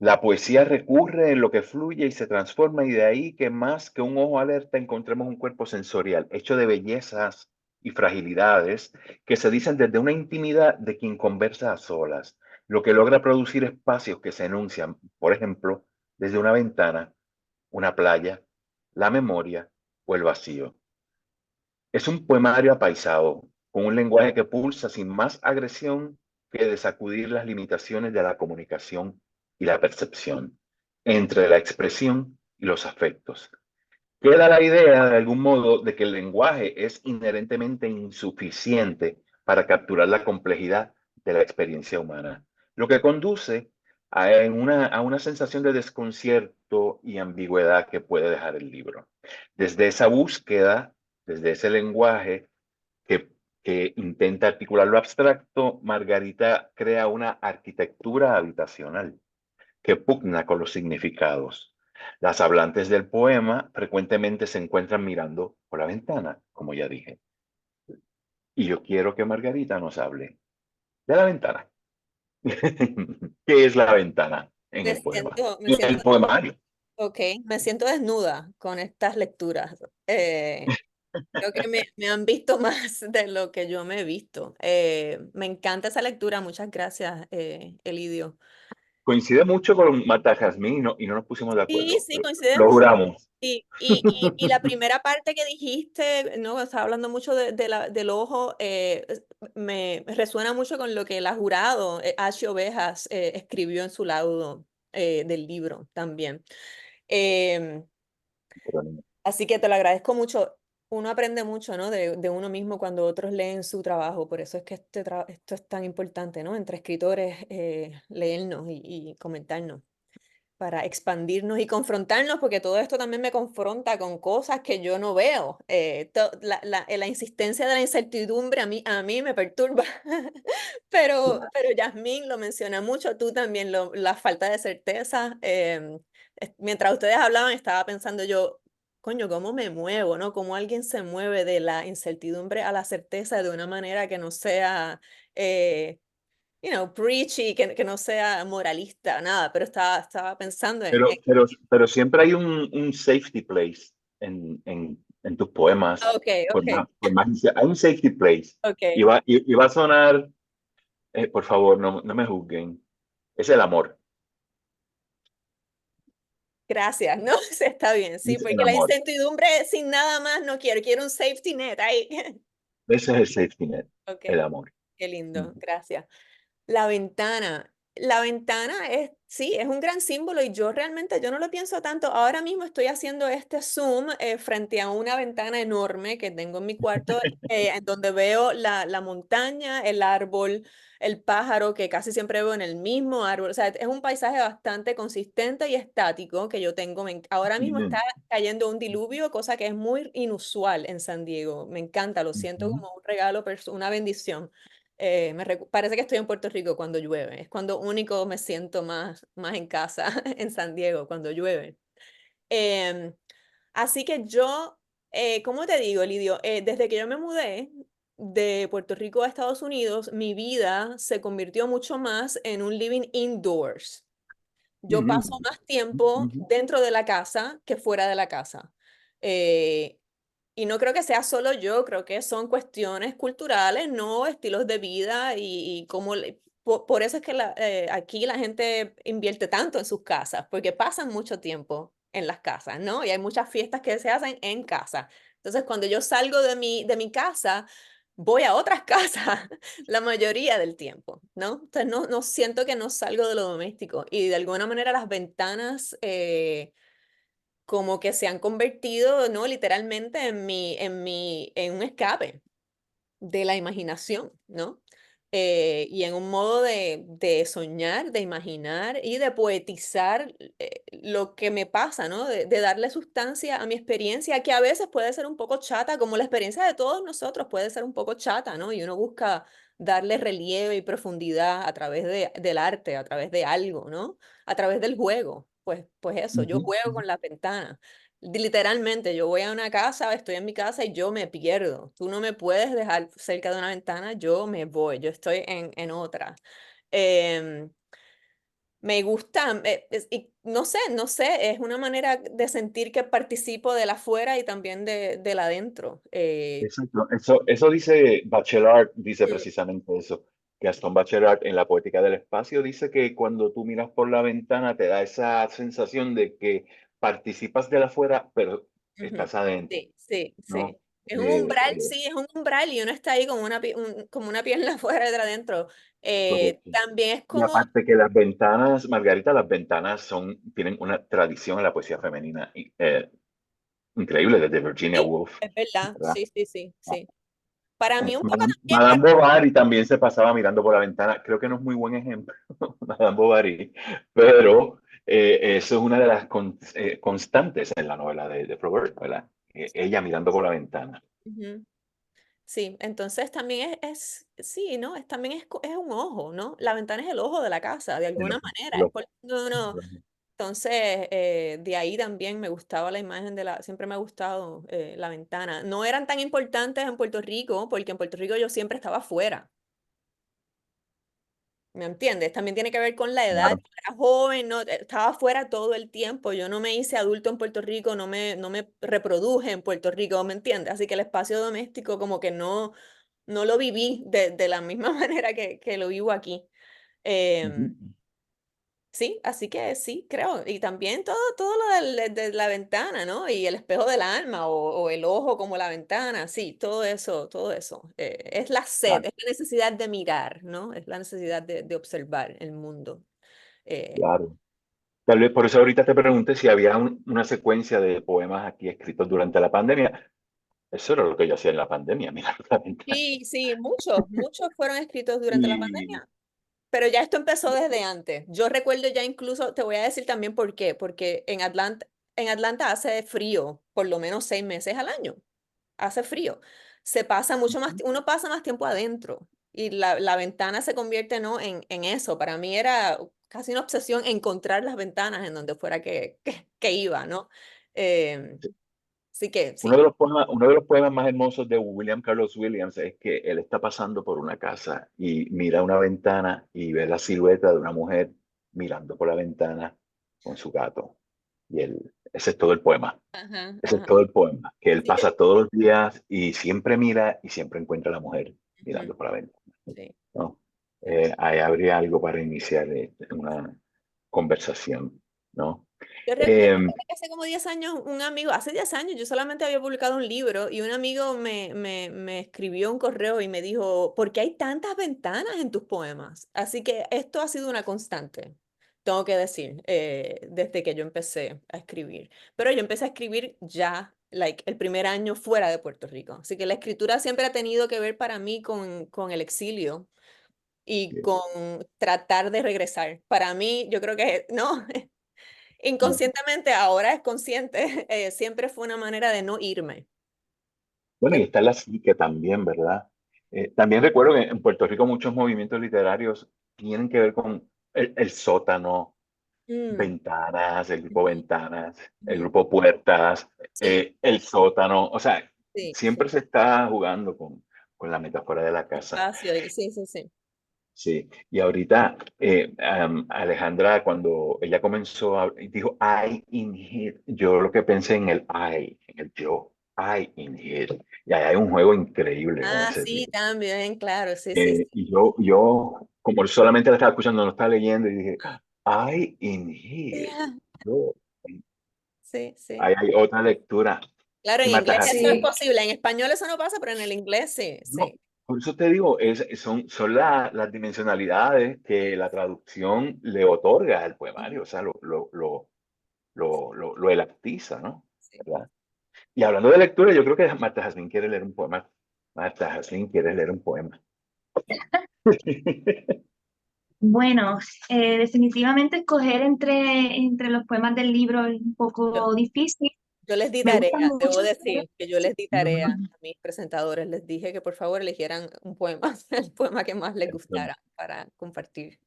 La poesía recurre en lo que fluye y se transforma, y de ahí que más que un ojo alerta encontremos un cuerpo sensorial hecho de bellezas y fragilidades que se dicen desde una intimidad de quien conversa a solas, lo que logra producir espacios que se enuncian, por ejemplo, desde una ventana, una playa, la memoria o el vacío. Es un poemario apaisado, con un lenguaje que pulsa sin más agresión que de sacudir las limitaciones de la comunicación y la percepción, entre la expresión y los afectos. Queda la idea, de algún modo, de que el lenguaje es inherentemente insuficiente para capturar la complejidad de la experiencia humana, lo que conduce a una sensación de desconcierto y ambigüedad que puede dejar el libro. Desde esa búsqueda, desde ese lenguaje que, que intenta articular lo abstracto, Margarita crea una arquitectura habitacional que pugna con los significados. Las hablantes del poema frecuentemente se encuentran mirando por la ventana, como ya dije. Y yo quiero que Margarita nos hable de la ventana. ¿Qué es la ventana en Me el poema? me En siento, el poemario. ok, me siento desnuda con estas lecturas. Creo que me han visto más de lo que yo me he visto. Me encanta esa lectura, muchas gracias, Elidio. Coincide mucho con Marta Jazmín y no nos pusimos de Sí, acuerdo. sí, Lo coincidimos. juramos. Y la primera parte que dijiste, ¿no? Estaba hablando mucho del ojo, me resuena mucho con lo que el jurado, Ashi Ovejas, escribió en su laudo del libro también. Em, Así que te lo agradezco mucho. Uno aprende mucho, ¿no? De uno mismo cuando otros leen su trabajo. Por eso es que esto es tan importante, ¿no? Entre escritores, leernos y comentarnos para expandirnos y confrontarnos, porque todo esto también me confronta con cosas que yo no veo. La insistencia de la incertidumbre a mí me perturba, pero Yasmín lo menciona mucho, tú también, la falta de certeza. Mientras ustedes hablaban, estaba pensando yo, coño, ¿cómo me muevo, no? ¿Cómo alguien se mueve de la incertidumbre a la certeza de una manera que no sea... preachy, que no sea moralista, nada, pero estaba pensando Pero siempre hay un safety place en tus poemas. ok, ok, Hay un safety place. ok, Y va a sonar, por favor, no me juzguen. Es el amor. gracias, ¿no? Sí, está bien, sí, Es el porque la amor. incertidumbre sin nada más no quiero un safety net ahí. Ese es el safety net, Ok, el amor. qué lindo, Ujú. gracias. La ventana. La ventana es, sí, es un gran símbolo y yo realmente, yo no lo pienso tanto. Ahora mismo estoy haciendo este zoom frente a una ventana enorme que tengo en mi cuarto, en donde veo la montaña, el árbol, el pájaro, que casi siempre veo en el mismo árbol. O sea, es un paisaje bastante consistente y estático que yo tengo. Ahora mismo está cayendo un diluvio, cosa que es muy inusual en San Diego. Me encanta, lo siento Ujú. como un regalo, una bendición. Parece que estoy en Puerto Rico cuando llueve. Es cuando único me siento más en casa en San Diego, cuando llueve. Em, Así que yo, ¿cómo te digo, Lidio? Desde que yo me mudé de Puerto Rico a Estados Unidos, mi vida se convirtió mucho más en un living indoors. Yo Ujú. paso más tiempo Ujú. dentro de la casa que fuera de la casa. Eh, y no creo que sea solo yo, creo que son cuestiones culturales, no estilos de vida y cómo por eso es que aquí la gente invierte tanto en sus casas, porque pasan mucho tiempo en las casas, ¿no? Y hay muchas fiestas que se hacen en casa. Entonces, cuando yo salgo de mi casa, voy a otras casas la mayoría del tiempo, ¿no? Entonces, no siento que no salgo de lo doméstico y de alguna manera las ventanas... como que se han convertido, ¿no? Literalmente en un escape de la imaginación, ¿no? y en un modo de soñar, de imaginar y de poetizar lo que me pasa, ¿no? De darle sustancia a mi experiencia, que a veces puede ser un poco chata, como la experiencia de todos nosotros puede ser un poco chata, ¿no? Y uno busca darle relieve y profundidad a través del arte, a través de algo, ¿no? A través del juego. Pues eso, yo Ujú, juego ujú. con la ventana. Literalmente, yo voy a una casa, estoy en mi casa y yo me pierdo. Tú no me puedes dejar cerca de una ventana, yo me voy, yo estoy en otra. Em, Me gusta, y no sé, es una manera de sentir que participo del afuera y también del adentro. Exacto. Eso dice Bachelard, dice Mm, precisamente eso. Gaston Bachelard en La Poética del Espacio dice que cuando tú miras por la ventana te da esa sensación de que participas de la afuera, pero ujú. estás adentro, Sí, sí, sí. ¿no? Es un Eh, umbral, eh, sí, es un umbral y uno está ahí como una pierna afuera y otra adentro. correcto. También es Y como, aparte que las ventanas, Margarita, las ventanas tienen una tradición en la poesía femenina increíble desde Virginia sí, Woolf, es verdad, ¿verdad? sí, sí, sí, sí. Para mí un poco Madame, también, Madame Bovary también se pasaba mirando por la ventana. Creo que no es muy buen ejemplo, Madame Bovary, pero eso es una de las constantes en la novela de Flaubert, ¿verdad? Ella mirando por la ventana. ujú. Sí, entonces también sí, ¿no? También es un ojo, ¿no? La ventana es el ojo de la casa, de El alguna ojo, manera. el Es ojo, por donde uno, el ojo. entonces, de ahí también me gustaba la imagen siempre me ha gustado la ventana. No eran tan importantes en Puerto Rico, porque en Puerto Rico yo siempre estaba afuera. ¿Me entiendes? También tiene que ver con la edad. Claro. Yo era joven, no, estaba afuera todo el tiempo. Yo no me hice adulto en Puerto Rico, no me reproduje en Puerto Rico, ¿me entiendes? Así que el espacio doméstico como que no lo viví de la misma manera que lo vivo aquí. Ujú. Em, sí, así que sí, creo. Y también todo lo de la ventana, ¿no? Y el espejo del alma o el ojo como la ventana, sí, todo eso, todo eso. Es la sed, Claro, es la necesidad de mirar, ¿no? Es la necesidad de observar el mundo. Eh, claro. Tal vez por eso ahorita te pregunté si había una secuencia de poemas aquí escritos durante la pandemia. Eso era lo que yo hacía en la pandemia, mirar por la ventana. sí, sí, muchos fueron escritos durante la Y pandemia. Pero ya esto empezó desde antes. Yo recuerdo ya incluso, te voy a decir también por qué, porque en Atlanta hace frío por lo menos 6 meses al año. Hace frío. Se pasa mucho más, uno pasa más tiempo adentro y la ventana se convierte, ¿no? en eso. Para mí era casi una obsesión encontrar las ventanas en donde fuera que iba, ¿no? Eh, Así que sí. uno de los poemas más hermosos de William Carlos Williams es que él está pasando por una casa y mira una ventana y ve la silueta de una mujer mirando por la ventana con su gato. Ese es todo el poema. Ajá, Ese es ajá. todo el poema. Que él Sí, pasa todos los días y siempre mira y siempre encuentra a la mujer ujú, mirando por la ventana, sí. ¿no? Ahí habría algo para iniciar una conversación, ¿no? Recuerdo Eh, que hace como 10 años, hace 10 años yo solamente había publicado un libro y un amigo me escribió un correo y me dijo, ¿por qué hay tantas ventanas en tus poemas? Así que esto ha sido una constante, tengo que decir, desde que yo empecé a escribir. Pero yo empecé a escribir ya, el primer año fuera de Puerto Rico. Así que la escritura siempre ha tenido que ver para mí con el exilio y con tratar de regresar. Para mí, yo creo que, no. Inconscientemente, ahora es consciente, siempre fue una manera de no irme. Bueno, y De- está la psique también, ¿verdad? También recuerdo que en Puerto Rico muchos movimientos literarios tienen que ver con el sótano, Mm, ventanas, el grupo ujú, ventanas, el ujú. grupo puertas, Sí, el sótano. O sea, sí, sí. siempre se está jugando con la metáfora de la casa. Espacio, sí, sí, sí. Sí, y ahorita Alejandra, cuando ella comenzó, dijo I in here, yo lo que pensé en el I, en el yo, I in here. Y ahí hay un juego increíble con Ah, ese sí, título. también, claro, sí, sí, sí. Y yo, como solamente la estaba escuchando, no estaba leyendo, y dije, I in here. Yeah, Yo. sí, sí. Ahí hay otra lectura. Claro, Y en Marta inglés eso es Jazmín, Sí, posible, en español eso no pasa, pero en el inglés sí, no, sí. por eso te digo, son las dimensionalidades que la traducción le otorga al Ujú, poemario, o sea, lo elaptiza, ¿no? sí. ¿Verdad? Y hablando de lectura, yo creo que Marta Jazmín quiere leer un poema. Marta Jazmín quiere leer un poema. Bueno, definitivamente escoger entre los poemas del libro es un Yo, poco difícil. yo les di Me gusta tarea, debo mucho decir que yo les di tarea a mis presentadores, les dije que por favor eligieran un poema, el poema que más les gustara para compartir.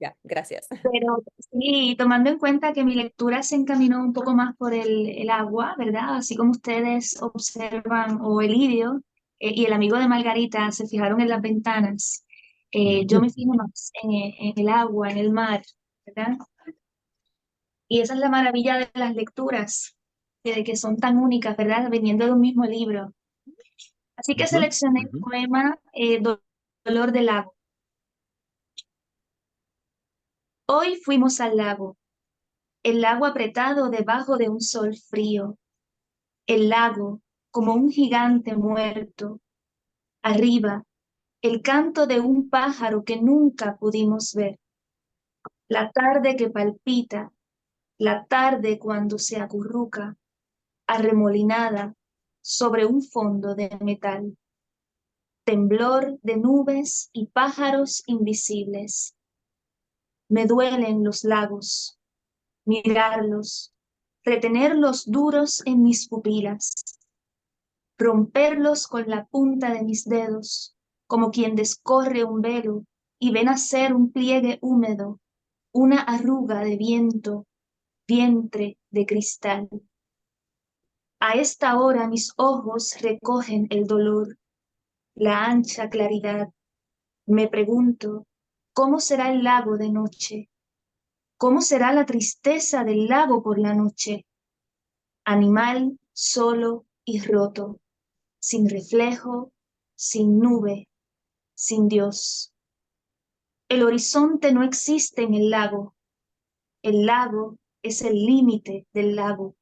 Ya, gracias. pero sí, tomando en cuenta que mi lectura se encaminó un poco más por el agua, ¿verdad? Así como ustedes observan, o Elidio y el amigo de Margarita se fijaron en las ventanas, yo me fijo más en el agua, en el mar, ¿verdad? Y esa es la maravilla de las lecturas, de que son tan únicas, ¿verdad? Viniendo de un mismo libro. Así que seleccioné el poema Dolor del lago. Hoy fuimos al lago, el lago apretado debajo de un sol frío, el lago como un gigante muerto. Arriba, el canto de un pájaro que nunca pudimos ver. La tarde que palpita, la tarde cuando se acurruca, arremolinada sobre un fondo de metal. Temblor de nubes y pájaros invisibles. Me duelen los lagos, mirarlos, retenerlos duros en mis pupilas, romperlos con la punta de mis dedos, como quien descorre un velo y ve nacer un pliegue húmedo, una arruga de viento, vientre de cristal. A esta hora mis ojos recogen el dolor, la ancha claridad. Me pregunto, ¿cómo será el lago de noche? ¿Cómo será la tristeza del lago por la noche? Animal solo y roto, sin reflejo, sin nube, sin Dios. El horizonte no existe en el lago es el límite del lago.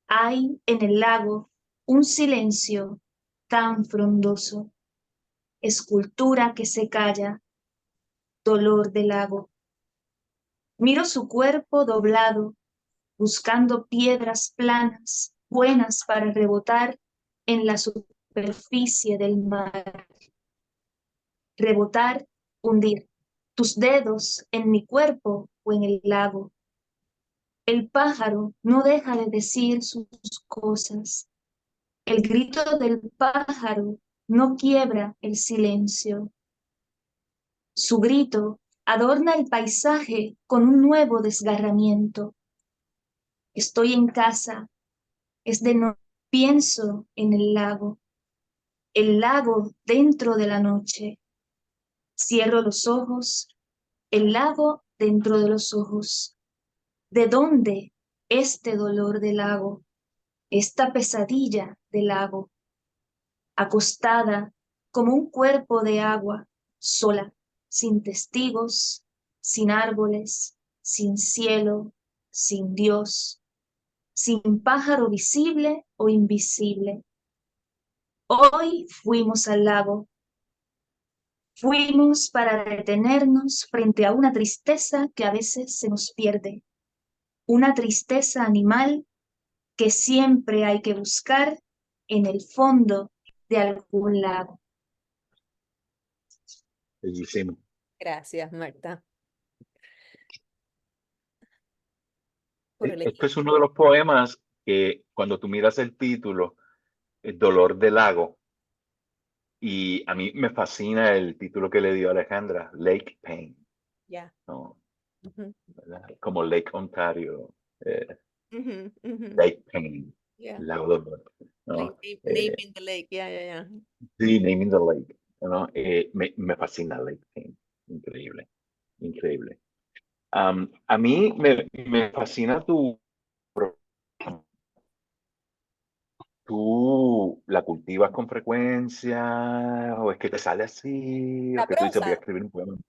Hay en el lago un silencio tan frondoso, escultura que se calla, dolor del lago. Miro su cuerpo doblado, buscando piedras planas, buenas para rebotar en la superficie del mar. Rebotar, hundir tus dedos en mi cuerpo o en el lago. El pájaro no deja de decir sus cosas. El grito del pájaro no quiebra el silencio. Su grito adorna el paisaje con un nuevo desgarramiento. Estoy en casa, es de noche, pienso en el lago dentro de la noche. Cierro los ojos, el lago dentro de los ojos. ¿De dónde este dolor del lago, esta pesadilla del lago? Acostada como un cuerpo de agua, sola, sin testigos, sin árboles, sin cielo, sin Dios, sin pájaro visible o invisible. Hoy fuimos al lago. Fuimos para detenernos frente a una tristeza que a veces se nos pierde, una tristeza animal que siempre hay que buscar en el fondo de algún lago. Bellísimo. Gracias, Marta, por Esto elegir. es uno de los poemas que cuando tú miras el título, El dolor del lago, y a mí me fascina el título que le dio Alejandra, Lake Pain, Ya. ¿no? Ujú, ¿Verdad? Como Lake Ontario, ujú, ujú. Lake Pain, Yeah. lago dolor, Like ¿no? naming the lake. Yeah, yeah, yeah. Sí, Naming the Lake, ¿no? Me fascina Lake Pain, increíble, increíble. A mí me fascina ¿Tú la cultivas con frecuencia o es que te sale así o La que tú dices voy a prosa. escribir un poema en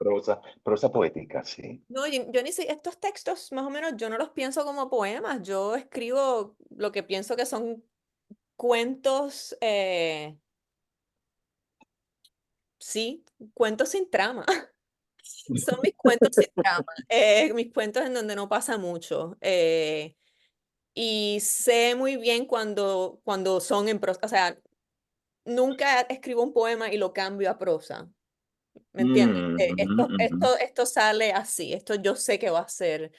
prosa poética, sí? No, yo ni sé, estos textos más o menos yo no los pienso como poemas, yo escribo lo que pienso que son cuentos, sí, cuentos sin trama. Son mis cuentos sin trama, mis cuentos en donde no pasa mucho. Y sé muy bien cuando son en prosa, o sea, nunca escribo un poema y lo cambio a prosa. ¿Me entiendes? Mm, ujú, ujú. Esto sale así, esto yo sé que va a ser.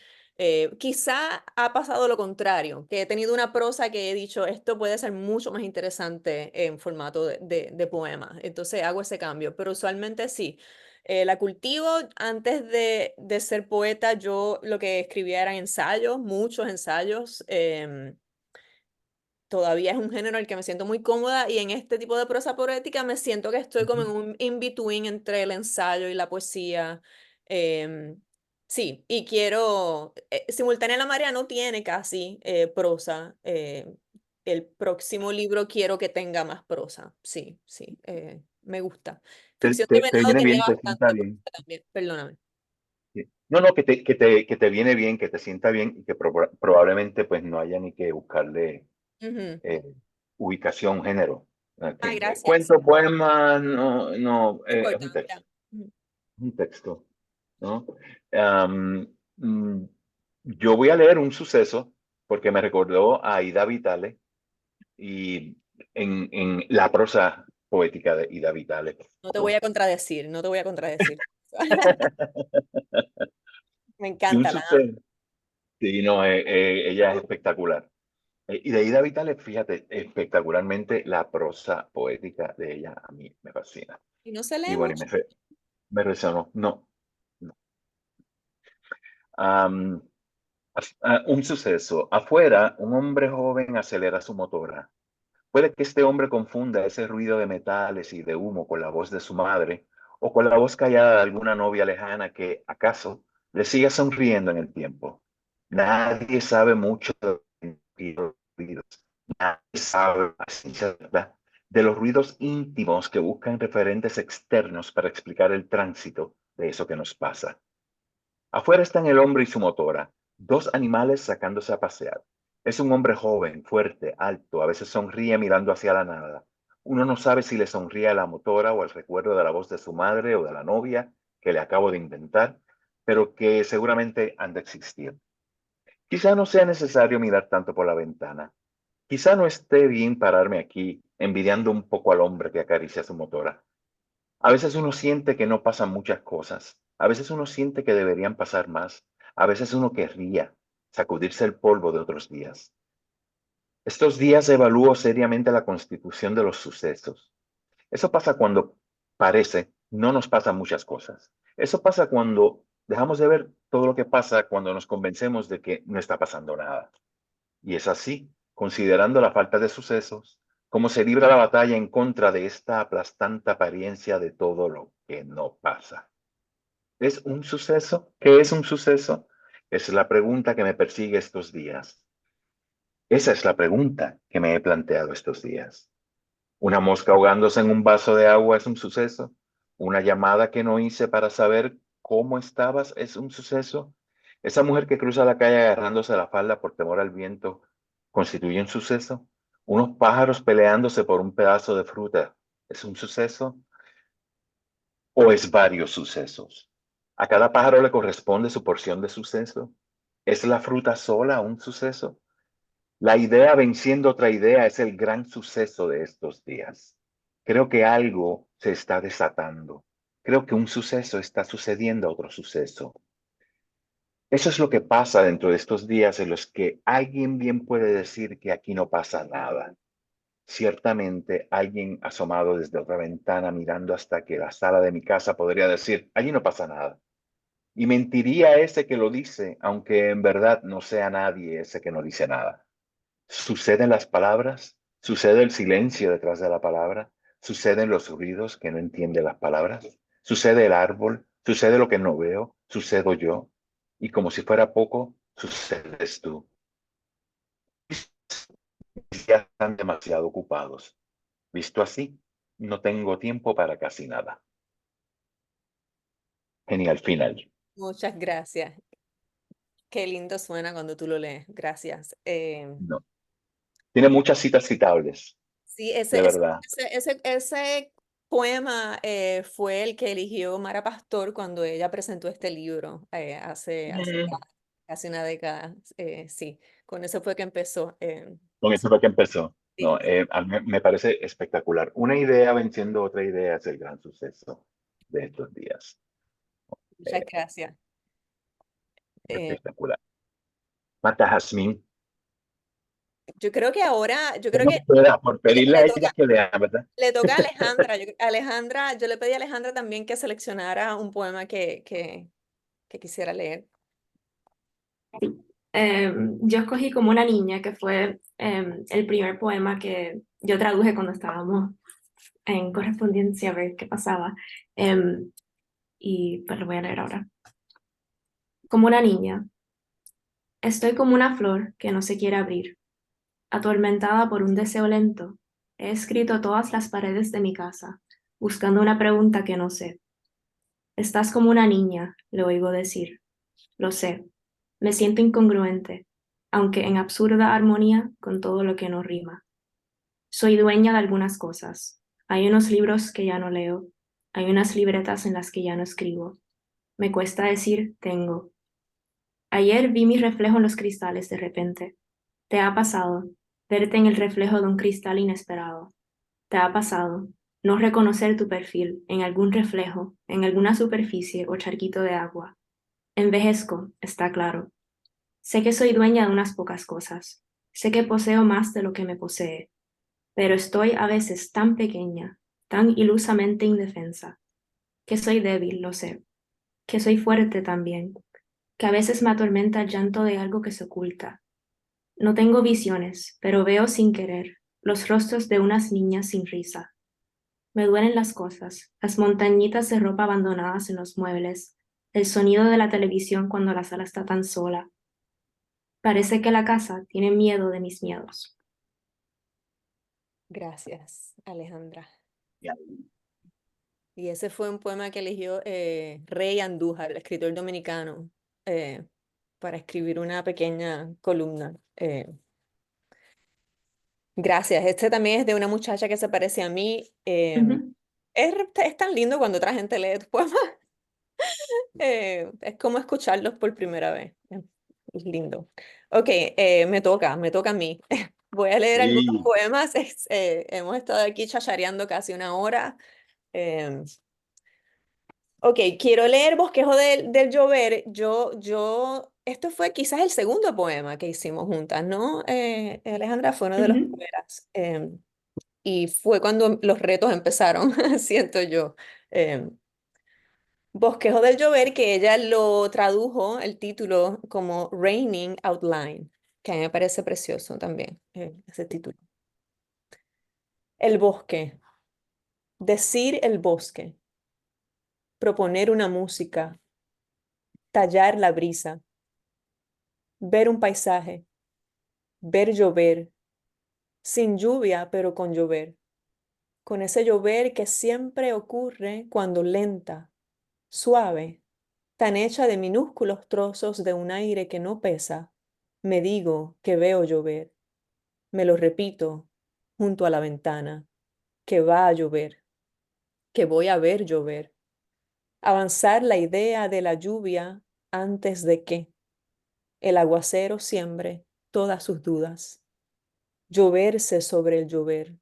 Quizá ha pasado lo contrario, que he tenido una prosa que he dicho, esto puede ser mucho más interesante en formato de poema. Entonces hago ese cambio, pero usualmente sí. La cultivo antes de ser poeta, yo lo que escribía eran ensayos, muchos ensayos. Todavía es un género al que me siento muy cómoda y en este tipo de prosa poética me siento que estoy como en un in-between entre el ensayo y la poesía. Em, sí, y quiero, Simultánea la Marea no tiene casi prosa. El próximo libro quiero que tenga más prosa. Sí, sí, me gusta. Ficción de Te Venado viene tenía bien, te sienta bastante prosa bien. también, perdóname. Sí. No, no, que te viene bien, que te sienta bien y que probablemente pues no haya ni que buscarle Ujú. eh, ubicación, género. Ay, gracias. Cuento, poema, no, no, No es importa. Ya. un Ujú. texto, ¿no? Am, mm, yo voy a leer un suceso porque me recordó a Ida Vitale y en la prosa poética de Ida Vitale, No te voy ¿no? a contradecir, no te voy a contradecir. Me Y un encanta, la amo. suceso, sí, no, ella es espectacular. Y de Ida Vitale, fíjate, espectacularmente la prosa poética de ella a mí me fascina. Y no se Y lee bueno, mucho. me resonó. No, no. Am, un suceso. Afuera, un hombre joven acelera su motora. Puede que este hombre confunda ese ruido de metales y de humo con la voz de su madre o con la voz callada de alguna novia lejana que, acaso, le siga sonriendo en el tiempo. Nadie sabe mucho de los ruidos. Nadie sabe a ciencia cierta de los ruidos íntimos que buscan referentes externos para explicar el tránsito de eso que nos pasa. Afuera están el hombre y su motora, dos animales sacándose a pasear. Es un hombre joven, fuerte, alto, a veces sonríe mirando hacia la nada. Uno no sabe si le sonríe a la motora o al recuerdo de la voz de su madre o de la novia que le acabo de inventar, pero que seguramente han de existir. Quizá no sea necesario mirar tanto por la ventana. Quizá no esté bien pararme aquí envidiando un poco al hombre que acaricia su motora. A veces uno siente que no pasan muchas cosas. A veces uno siente que deberían pasar más. A veces uno querría sacudirse el polvo de otros días. Estos días evalúo seriamente la constitución de los sucesos. Eso pasa cuando parece no nos pasan muchas cosas. Eso pasa cuando dejamos de ver todo lo que pasa cuando nos convencemos de que no está pasando nada. Y es así, considerando la falta de sucesos, como se libra la batalla en contra de esta aplastante apariencia de todo lo que no pasa. ¿Es un suceso? ¿Qué es un suceso? Es la pregunta que me persigue estos días. Esa es la pregunta que me he planteado estos días. ¿Una mosca ahogándose en un vaso de agua es un suceso? ¿Una llamada que no hice para saber cómo estabas es un suceso? ¿Esa mujer que cruza la calle agarrándose la falda por temor al viento constituye un suceso? ¿Unos pájaros peleándose por un pedazo de fruta es un suceso? ¿O es varios sucesos? ¿A cada pájaro le corresponde su porción de suceso? ¿Es la fruta sola un suceso? La idea venciendo otra idea es el gran suceso de estos días. Creo que algo se está desatando. Creo que un suceso está sucediendo a otro suceso. Eso es lo que pasa dentro de estos días en los que alguien bien puede decir que aquí no pasa nada. Ciertamente alguien asomado desde otra ventana mirando hasta que la sala de mi casa podría decir, allí no pasa nada. Y mentiría ese que lo dice, aunque en verdad no sea nadie ese que no dice nada. Suceden las palabras, sucede el silencio detrás de la palabra, suceden los ruidos que no entiende las palabras, sucede el árbol, sucede lo que no veo, sucedo yo, y como si fuera poco, sucedes tú. Ya están demasiado ocupados. Visto así, no tengo tiempo para casi nada. Genial final. Muchas gracias. Qué lindo suena cuando tú lo lees. Gracias. No. Tiene muchas citas citables, Sí, de verdad. ese poema fue el que eligió Mara Pastor cuando ella presentó este libro hace casi una década. Sí, con eso fue que empezó. Con eso fue que empezó. No, a mí me parece espectacular. Una idea venciendo otra idea es el gran suceso de estos días. Muchas gracias. Espectacular. Mata Jazmín. Yo creo que ahora, yo creo Como que pueda, por pedirle a le ella toca, que lea, ¿verdad? le toca a Alejandra. Alejandra, yo le pedí a Alejandra también que seleccionara un poema que quisiera leer. Yo escogí Como una niña, que fue el primer poema que yo traduje cuando estábamos en correspondencia a ver qué pasaba. Y pues lo voy a leer ahora. Como una niña, estoy como una flor que no se quiere abrir. Atormentada por un deseo lento, he escrito todas las paredes de mi casa, buscando una pregunta que no sé. Estás como una niña, le oigo decir. Lo sé. Me siento incongruente, aunque en absurda armonía con todo lo que no rima. Soy dueña de algunas cosas. Hay unos libros que ya no leo. Hay unas libretas en las que ya no escribo. Me cuesta decir tengo. Ayer vi mi reflejo en los cristales de repente. ¿Te ha pasado verte en el reflejo de un cristal inesperado? ¿Te ha pasado no reconocer tu perfil en algún reflejo, en alguna superficie o charquito de agua? Envejezco, está claro. Sé que soy dueña de unas pocas cosas. Sé que poseo más de lo que me posee. Pero estoy a veces tan pequeña, tan ilusamente indefensa, que soy débil, lo sé, que soy fuerte también, que a veces me atormenta el llanto de algo que se oculta. No tengo visiones, pero veo sin querer los rostros de unas niñas sin risa. Me duelen las cosas, las montañitas de ropa abandonadas en los muebles, el sonido de la televisión cuando la sala está tan sola. Parece que la casa tiene miedo de mis miedos. Gracias, Alejandra. Ya. Y ese fue un poema que eligió Rey Andújar, el escritor dominicano, para escribir una pequeña columna. Gracias. Este también es de una muchacha que se parece a mí. Ujú, Es tan lindo cuando otra gente lee tu poema. Es como escucharlos por primera vez. Es lindo. Ok, me toca a mí. Voy a leer algunos Sí. poemas. Hemos estado aquí chachareando casi una hora. Em, ok, quiero leer Bosquejo del Llover. Esto fue quizás el segundo poema que hicimos juntas, ¿no? Alejandra fue uno de los ujú. primeros. Y fue cuando los retos empezaron, siento yo. Bosquejo del Llover, que ella lo tradujo el título como Raining Outline, que a mí me parece precioso también, ese título. El bosque, decir el bosque, proponer una música, tallar la brisa, ver un paisaje, ver llover, sin lluvia, pero con llover, con ese llover que siempre ocurre cuando lenta, suave, tan hecha de minúsculos trozos de un aire que no pesa, me digo que veo llover, me lo repito junto a la ventana, que va a llover, que voy a ver llover, avanzar la idea de la lluvia antes de que el aguacero siembre todas sus dudas, lloverse sobre el llover,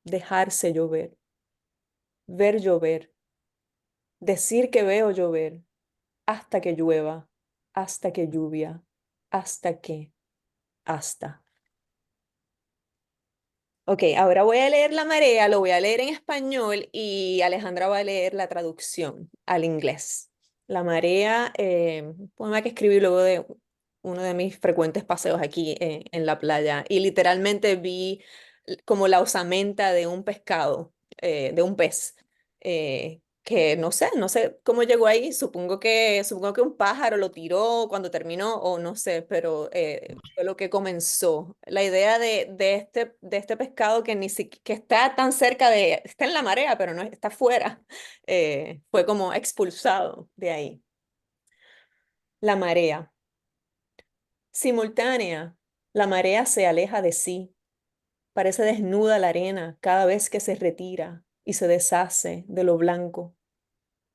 dejarse llover, ver llover, decir que veo llover, hasta que llueva, hasta que lluvia, hasta que, hasta. Ok, ahora voy a leer La Marea, lo voy a leer en español y Alejandra va a leer la traducción al inglés. La Marea, un poema que escribí luego de uno de mis frecuentes paseos aquí en la playa y literalmente vi como la osamenta de un pescado, de un pez, que no sé cómo llegó ahí, supongo que un pájaro lo tiró cuando terminó o no sé, pero fue lo que comenzó. La idea de este pescado que, que está tan cerca está en la marea, pero no está fuera, fue como expulsado de ahí. La marea. Simultánea, la marea se aleja de sí, parece desnuda la arena cada vez que se retira y se deshace de lo blanco.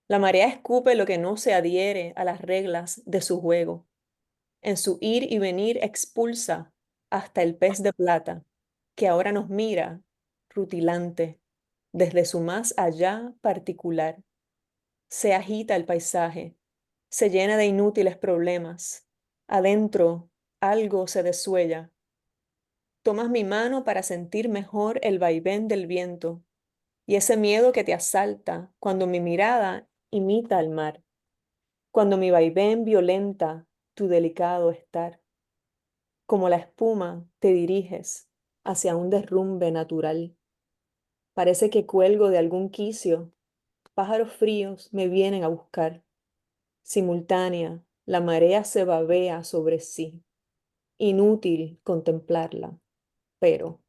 La marea escupe lo que no se adhiere a las reglas de su juego. En su ir y venir expulsa hasta el pez de plata, que ahora nos mira, rutilante, desde su más allá particular. Se agita el paisaje, se llena de inútiles problemas. Adentro algo se desuella. Tomas mi mano para sentir mejor el vaivén del viento y ese miedo que te asalta cuando mi mirada imita al mar, cuando mi vaivén violenta tu delicado estar. Como la espuma te diriges hacia un derrumbe natural. Parece que cuelgo de algún quicio. Pájaros fríos me vienen a buscar. Simultánea, la marea se babea sobre sí. Inútil contemplarla, pero...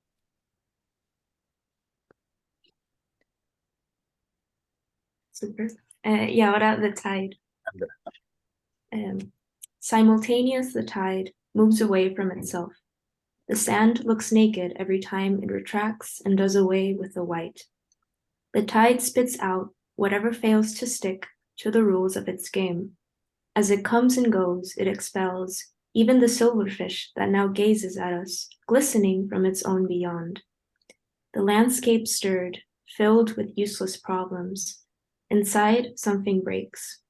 Super. Y ahora The Tide. Simultaneous, the tide moves away from itself. The sand looks naked every time it retracts and does away with the white. The tide spits out whatever fails to stick to the rules of its game. As it comes and goes, it expels even the silverfish that now gazes at us, glistening from its own beyond. The landscape stirred, filled with useless problems. Inside, something breaks.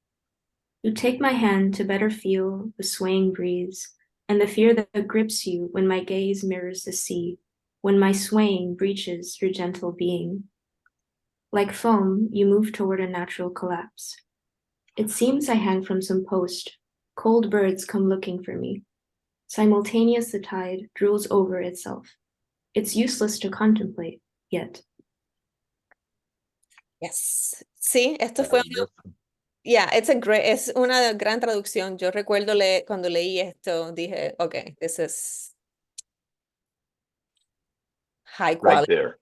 You take my hand to better feel the swaying breeze and the fear that grips you when my gaze mirrors the sea, when my swaying breaches your gentle being. Like foam, you move toward a natural collapse. It seems I hang from some post. Cold birds come looking for me. Simultaneous, the tide drools over itself. It's useless to contemplate, yet. Yes. Sí, esto fue es una gran traducción. Yo recuerdo cuando leí esto, dije, ok, this is high Right quality. there.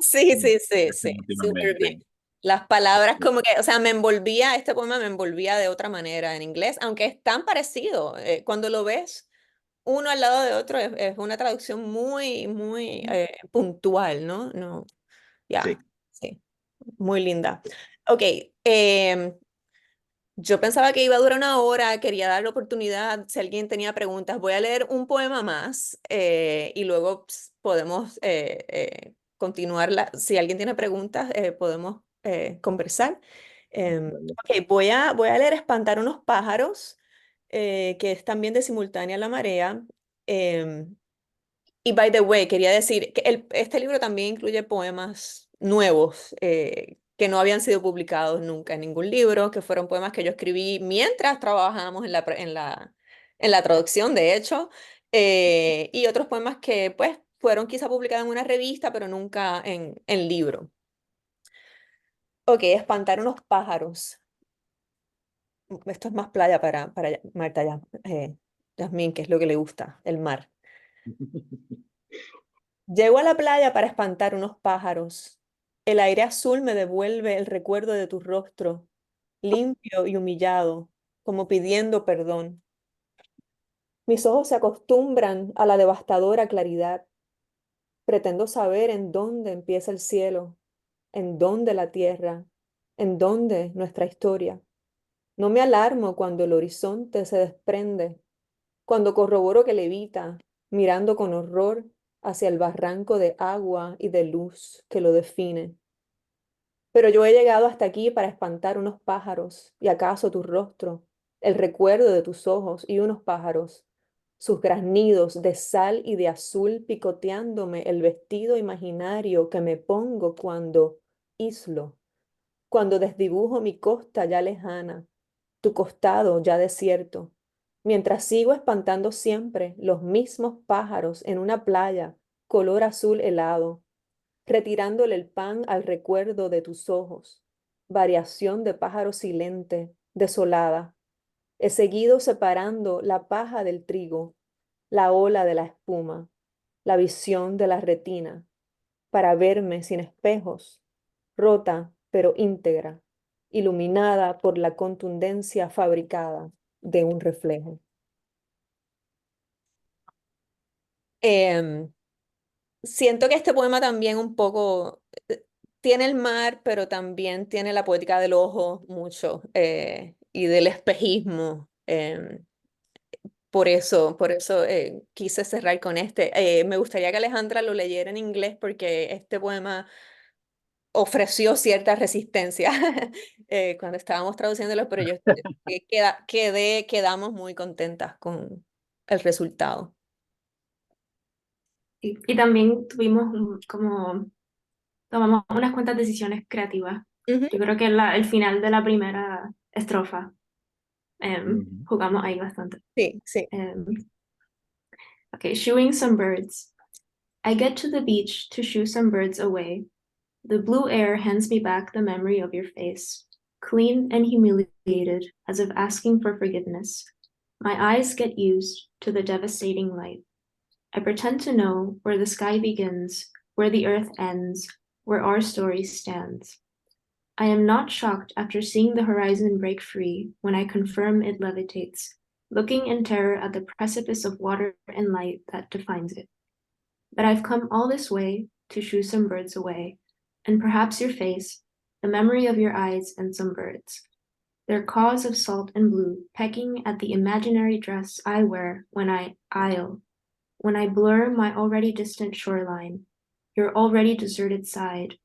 Sí, sí, sí, sí, súper bien. Definitivamente. Las palabras como que, o sea, me envolvía, este poema me envolvía de otra manera en inglés, aunque es tan parecido. Cuando lo ves uno al lado de otro, es una traducción muy, muy puntual, ¿no? No, ya, Sí. sí, muy linda. Ok, yo pensaba que iba a durar una hora, quería dar la oportunidad, si alguien tenía preguntas, voy a leer un poema más y luego podemos continuarla. Si alguien tiene preguntas, podemos conversar. Ok, voy a leer Espantar unos pájaros, que es también de Simultánea la Marea. em, y by the way, quería decir que este libro también incluye poemas nuevos que no habían sido publicados nunca en ningún libro, que fueron poemas que yo escribí mientras trabajábamos en la traducción, de hecho, y otros poemas que pues fueron quizá publicados en una revista, pero nunca en libro. Ok, Espantar unos pájaros. Esto es más playa para Marta Yasmín, que es lo que le gusta, el mar. Llego a la playa para espantar unos pájaros. El aire azul me devuelve el recuerdo de tu rostro, limpio y humillado, como pidiendo perdón. Mis ojos se acostumbran a la devastadora claridad. Pretendo saber en dónde empieza el cielo, en dónde la tierra, en dónde nuestra historia. No me alarmo cuando el horizonte se desprende, cuando corroboro que levita, mirando con horror hacia el barranco de agua y de luz que lo define. Pero yo he llegado hasta aquí para espantar unos pájaros, y acaso tu rostro, el recuerdo de tus ojos y unos pájaros, sus graznidos de sal y de azul picoteándome el vestido imaginario que me pongo cuando islo, cuando desdibujo mi costa ya lejana, tu costado ya desierto, mientras sigo espantando siempre los mismos pájaros en una playa color azul helado, retirándole el pan al recuerdo de tus ojos, variación de pájaro silente, desolada. He seguido separando la paja del trigo, la ola de la espuma, la visión de la retina, para verme sin espejos, rota pero íntegra, iluminada por la contundencia fabricada de un reflejo. Em, Siento que este poema también un poco tiene el mar, pero también tiene la poética del ojo mucho y del espejismo. por eso quise cerrar con este. Me gustaría que Alejandra lo leyera en inglés porque este poema ofreció cierta resistencia cuando estábamos traduciéndolo, pero quedamos muy contentas con el resultado. Y también tomamos unas cuantas decisiones creativas. Ujú. Yo creo que el final de la primera estrofa Ujú. jugamos ahí bastante. Sí, sí. Okay, shooing some birds. I get to the beach to shoo some birds away. The blue air hands me back the memory of your face, clean and humiliated, as if asking for forgiveness. My eyes get used to the devastating light. I pretend to know where the sky begins, where the earth ends, where our story stands. I am not shocked after seeing the horizon break free when I confirm it levitates, looking in terror at the precipice of water and light that defines it. But I've come all this way to shoo some birds away, and perhaps your face, the memory of your eyes and some birds. Their caws of salt and blue pecking at the imaginary dress I wear when I isle, when I blur my already distant shoreline, your already deserted side,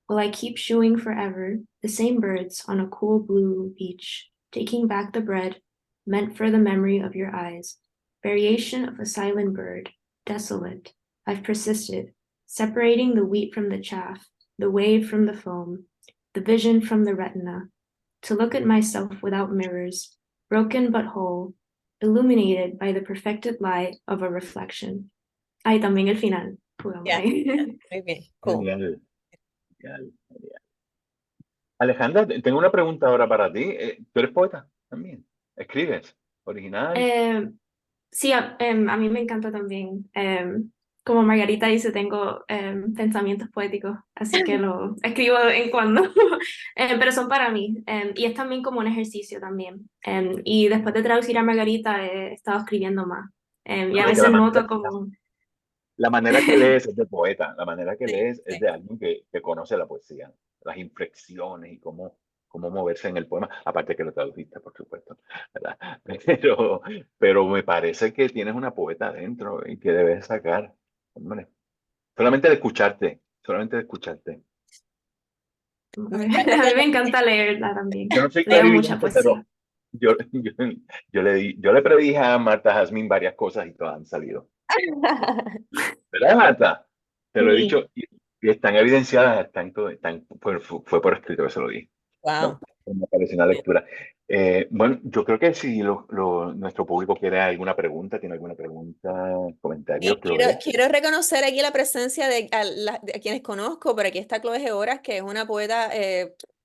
will I keep shooing forever the same birds on a cool blue beach, taking back the bread meant for the memory of your eyes, variation of a silent bird, desolate. I've persisted, separating the wheat from the chaff, the wave from the foam, the vision from the retina, to look at myself without mirrors, broken but whole, illuminated by the perfected light of a reflection. Ahí también el final. Jugamos Yeah, ahí. muy bien, cool. Genial, genial, genial. Alejandra, tengo una pregunta ahora para ti. ¿Tú eres poeta también? ¿Escribes? ¿Original? Sí, a mí me encanta también. Como Margarita dice, tengo pensamientos poéticos, así que lo escribo de vez en cuando, pero son para mí. Y es también como un ejercicio también. Y después de traducir a Margarita he estado escribiendo más. Y a Porque veces noto como... la manera que lees es de poeta, la manera que Sí, lees es sí. de alguien que conoce la poesía, las inflexiones y cómo moverse en el poema, aparte que lo tradujiste, por supuesto, ¿verdad? Pero me parece que tienes una poeta adentro y que debes sacar, hombre, solamente de escucharte. A mí me encanta leerla también. Yo no soy Leo mucha clarividente, poesía. pero yo le predije a Marta Jazmín varias cosas y todas han salido. ¿Verdad, Marta? Te lo he Sí. dicho y están evidenciadas, fue por escrito que se lo di. Wow. Me pareció una lectura. Bueno, yo creo que si nuestro público quiere alguna pregunta, tiene alguna pregunta, comentario, Chloe. Quiero reconocer aquí la presencia de quienes conozco. Por aquí está Chloe Georas, que es una poeta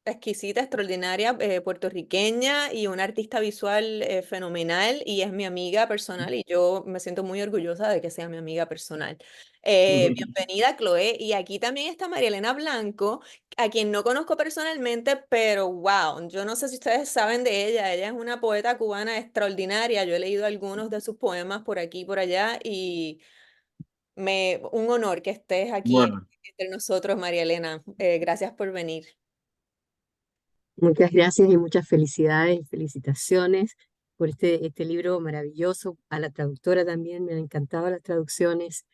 exquisita, extraordinaria, puertorriqueña y una artista visual fenomenal y es mi amiga personal y yo me siento muy orgullosa de que sea mi amiga personal. Bienvenida, Chloe. Y aquí también está María Elena Blanco, a quien no conozco personalmente, pero wow, yo no sé si ustedes saben de ella. Ella es una poeta cubana extraordinaria. Yo he leído algunos de sus poemas por aquí y por allá y un honor que estés aquí Bueno, entre nosotros, María Elena. Gracias por venir. Muchas gracias y muchas felicidades y felicitaciones por este libro maravilloso. A la traductora también, me han encantado las traducciones.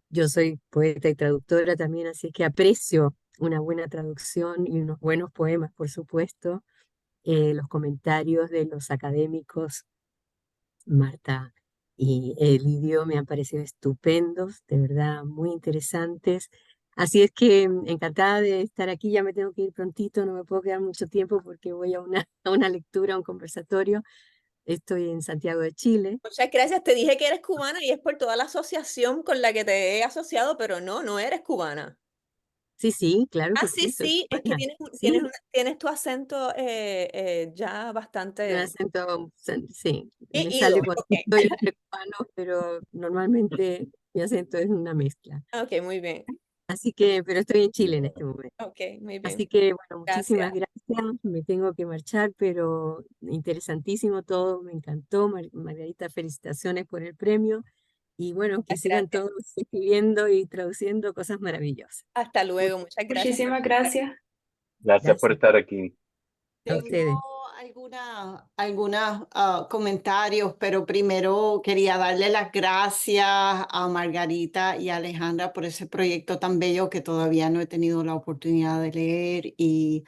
Yo soy poeta y traductora también, así que aprecio una buena traducción y unos buenos poemas, por supuesto. Los comentarios de los académicos, Marta y Lidio, me han parecido estupendos, de verdad, muy interesantes. Así es que encantada de estar aquí, ya me tengo que ir prontito, no me puedo quedar mucho tiempo porque voy a a una lectura, a un conversatorio. Estoy en Santiago de Chile. Muchas gracias. Te dije que eres cubana y es por toda la asociación con la que te he asociado, pero no eres cubana. Sí, sí, claro Ah, que sí, sí, soy sí, es que cubana. tienes, Sí, tienes tu acento ya un bastante acento, sí, me ido. sale cuando Ok, estoy entre cubanos, pero normalmente mi acento es una mezcla. ok, muy bien. Así que, pero estoy en Chile en este momento. Ok, muy bien. Así que, bueno, Gracias. muchísimas gracias. Me tengo que marchar, pero interesantísimo todo, me encantó. Margarita, felicitaciones por el premio. Y bueno, que Muchas sigan gracias. todos escribiendo y traduciendo cosas maravillosas. Hasta luego. Muchas gracias. Muchísimas gracias. gracias por Gracias estar aquí. a Tengo ustedes. algunos comentarios, pero primero quería darle las gracias a Margarita y a Alejandra por ese proyecto tan bello que todavía no he tenido la oportunidad de leer y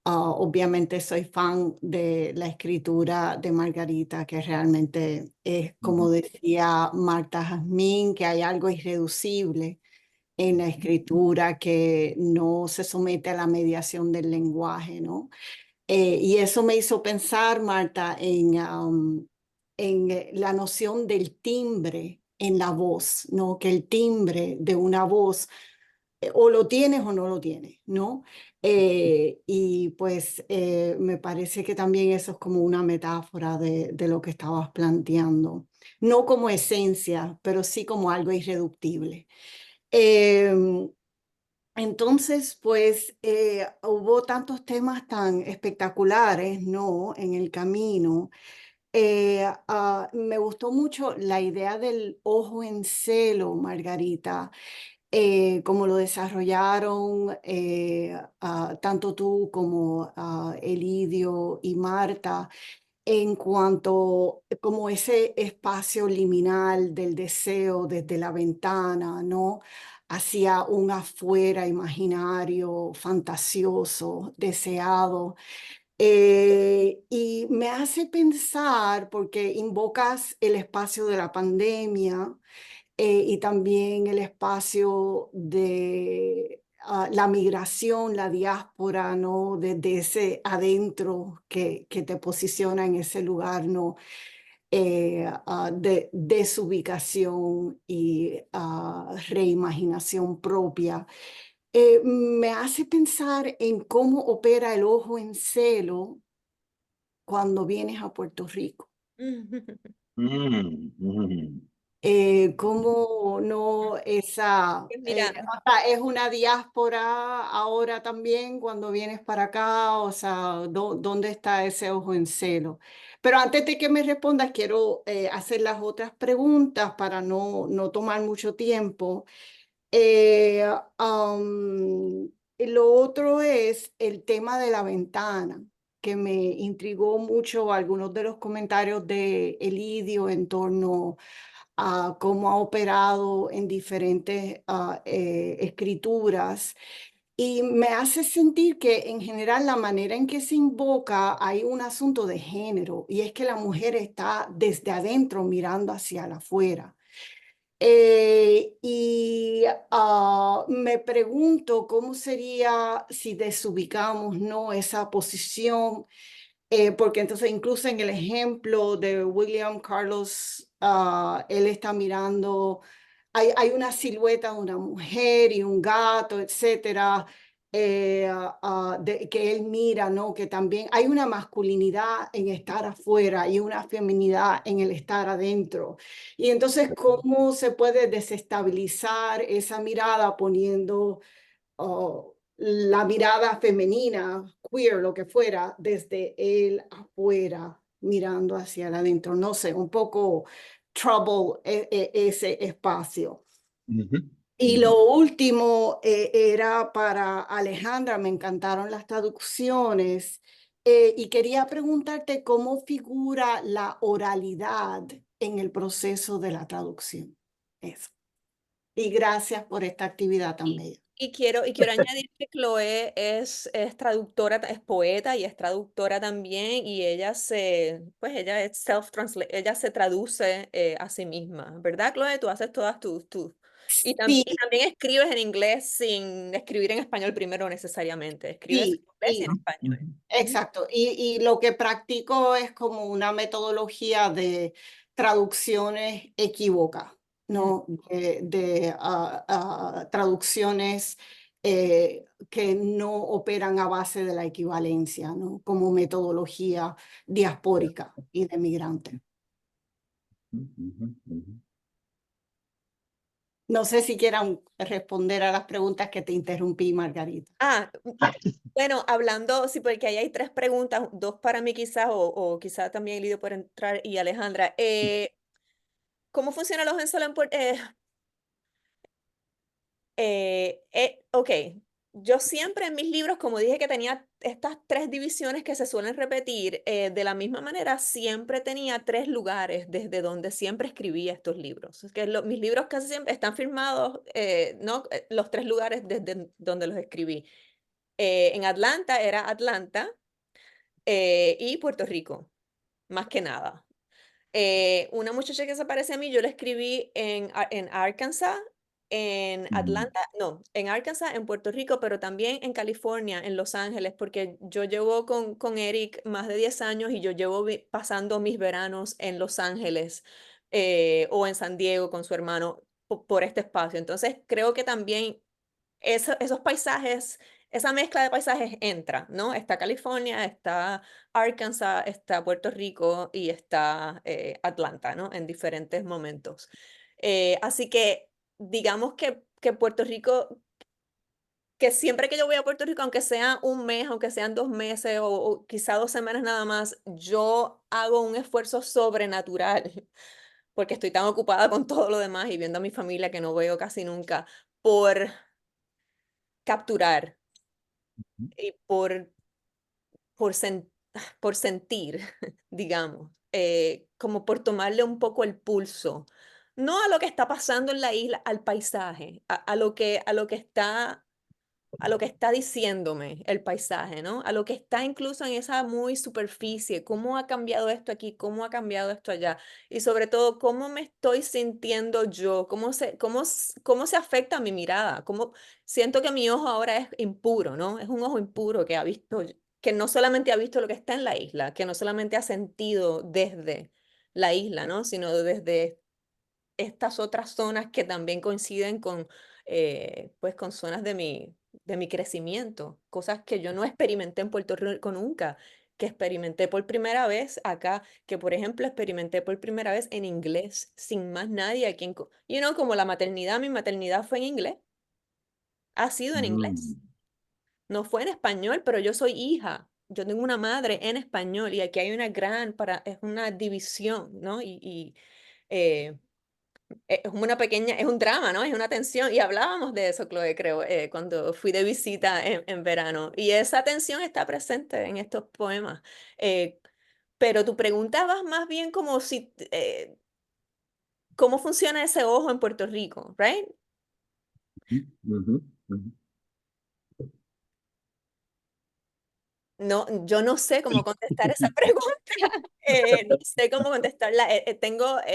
obviamente soy fan de la escritura de Margarita, que realmente es, como decía Marta Jazmín, que hay algo irreducible en la escritura que no se somete a la mediación del lenguaje, ¿no? Y eso me hizo pensar, Marta, en la noción del timbre en la voz, ¿no? Que el timbre de una voz o lo tienes o no lo tienes, ¿no? Y pues me parece que también eso es como una metáfora de lo que estabas planteando, no como esencia, pero sí como algo irreductible. Em, entonces, pues hubo tantos temas tan espectaculares, ¿no? En el camino. Me gustó mucho la idea del ojo en celo, Margarita, como lo desarrollaron tanto tú como Elidio y Marta en cuanto como ese espacio liminal del deseo desde la ventana, ¿no? Hacia un afuera imaginario, fantasioso, deseado. Y me hace pensar, porque invocas el espacio de la pandemia y también el espacio de la migración, la diáspora, ¿no? Desde ese adentro que te posiciona en ese lugar, ¿no? De desubicación y reimaginación propia. Me hace pensar en cómo opera el ojo en celo cuando vienes a Puerto Rico. Cómo no esa, Mira, o sea, es una diáspora ahora también cuando vienes para acá, o sea, ¿dónde está ese ojo en celo? Pero antes de que me respondas, quiero hacer las otras preguntas para no tomar mucho tiempo. Eh, lo otro es el tema de la ventana, que me intrigó mucho algunos de los comentarios de Elidio en torno a cómo ha operado en diferentes escrituras. Y me hace sentir que en general la manera en que se invoca hay un asunto de género, y es que la mujer está desde adentro mirando hacia afuera. Y me pregunto cómo sería si desubicamos, ¿no? Esa posición, porque entonces incluso en el ejemplo de William Carlos, él está mirando, hay una silueta de una mujer y un gato, etcétera, que él mira, ¿no? Que también hay una masculinidad en estar afuera y una feminidad en el estar adentro. Y entonces, ¿cómo se puede desestabilizar esa mirada poniendo la mirada femenina, queer, lo que fuera, desde el afuera, mirando hacia el adentro? No sé, un poco trouble ese espacio. Y lo último era para Alejandra, me encantaron las traducciones y quería preguntarte cómo figura la oralidad en el proceso de la traducción. Eso. Y gracias por esta actividad tan bella. y quiero añadir que Chloe es traductora, es poeta y es traductora también, y ella ella es ella se traduce a sí misma, ¿verdad, Chloe? Tú haces todas y Sí, también escribes en inglés sin escribir en español primero necesariamente, escribes en sí, inglés y sí. en español. Exacto, y lo que practico es como una metodología de traducciones equívocas, ¿no? Traducciones que no operan a base de la equivalencia, ¿no? Como metodología diaspórica y de migrante. No sé si quieran responder a las preguntas que te interrumpí, Margarita. Bueno, hablando, sí, porque ahí hay tres preguntas, dos para mí quizás, o quizás también Lidio por entrar y Alejandra. ¿Cómo funcionan los ensayos en Puerto ok, yo siempre en mis libros, como dije que tenía estas 3 divisiones que se suelen repetir, de la misma manera siempre tenía 3 lugares desde donde siempre escribía estos libros. Es que mis libros casi siempre están firmados, ¿no? Los 3 lugares desde donde los escribí. En Atlanta era Atlanta, y Puerto Rico, más que nada. Una muchacha que se parece a mí, yo la escribí en Arkansas, en Atlanta, no, en Arkansas, en Puerto Rico, pero también en California, en Los Ángeles, porque yo llevo con Eric más de 10 años y yo llevo pasando mis veranos en Los Ángeles, o en San Diego con su hermano por este espacio. Entonces, creo que también esos paisajes, esa mezcla de paisajes entra, ¿no? Está California, está Arkansas, está Puerto Rico y está Atlanta, ¿no? En diferentes momentos. Así que digamos que Puerto Rico, que siempre que yo voy a Puerto Rico, aunque sea un mes, aunque sean 2 meses o quizá 2 semanas nada más, yo hago un esfuerzo sobrenatural porque estoy tan ocupada con todo lo demás y viendo a mi familia que no veo casi nunca, por capturar y por sentir, digamos, como por tomarle un poco el pulso, no a lo que está pasando en la isla, al paisaje, a lo que está diciéndome el paisaje, ¿no? A lo que está incluso en esa muy superficie, cómo ha cambiado esto aquí, cómo ha cambiado esto allá, y sobre todo, cómo me estoy sintiendo yo, cómo se afecta mi mirada, cómo siento que mi ojo ahora es impuro, ¿no? Es un ojo impuro que ha visto, que no solamente ha visto lo que está en la isla, que no solamente ha sentido desde la isla, ¿no? Sino desde estas otras zonas que también coinciden con, pues, con zonas de mi crecimiento, cosas que yo no experimenté en Puerto Rico nunca, que experimenté por primera vez acá, que por ejemplo experimenté por primera vez en inglés, sin más nadie a quien, como la maternidad, mi maternidad fue en inglés, ha sido en inglés, no fue en español, pero yo soy hija. Yo tengo una madre en español y aquí hay una es una división, ¿no? Eh, es una pequeña, es un drama, ¿no? Es una tensión. Y hablábamos de eso, Chloe, creo, cuando fui de visita en verano. Y esa tensión está presente en estos poemas. Pero tu pregunta va más bien como si, ¿cómo funciona ese ojo en Puerto Rico, right? Ujú, ujú. No, yo no sé cómo contestar esa pregunta. No sé cómo contestarla.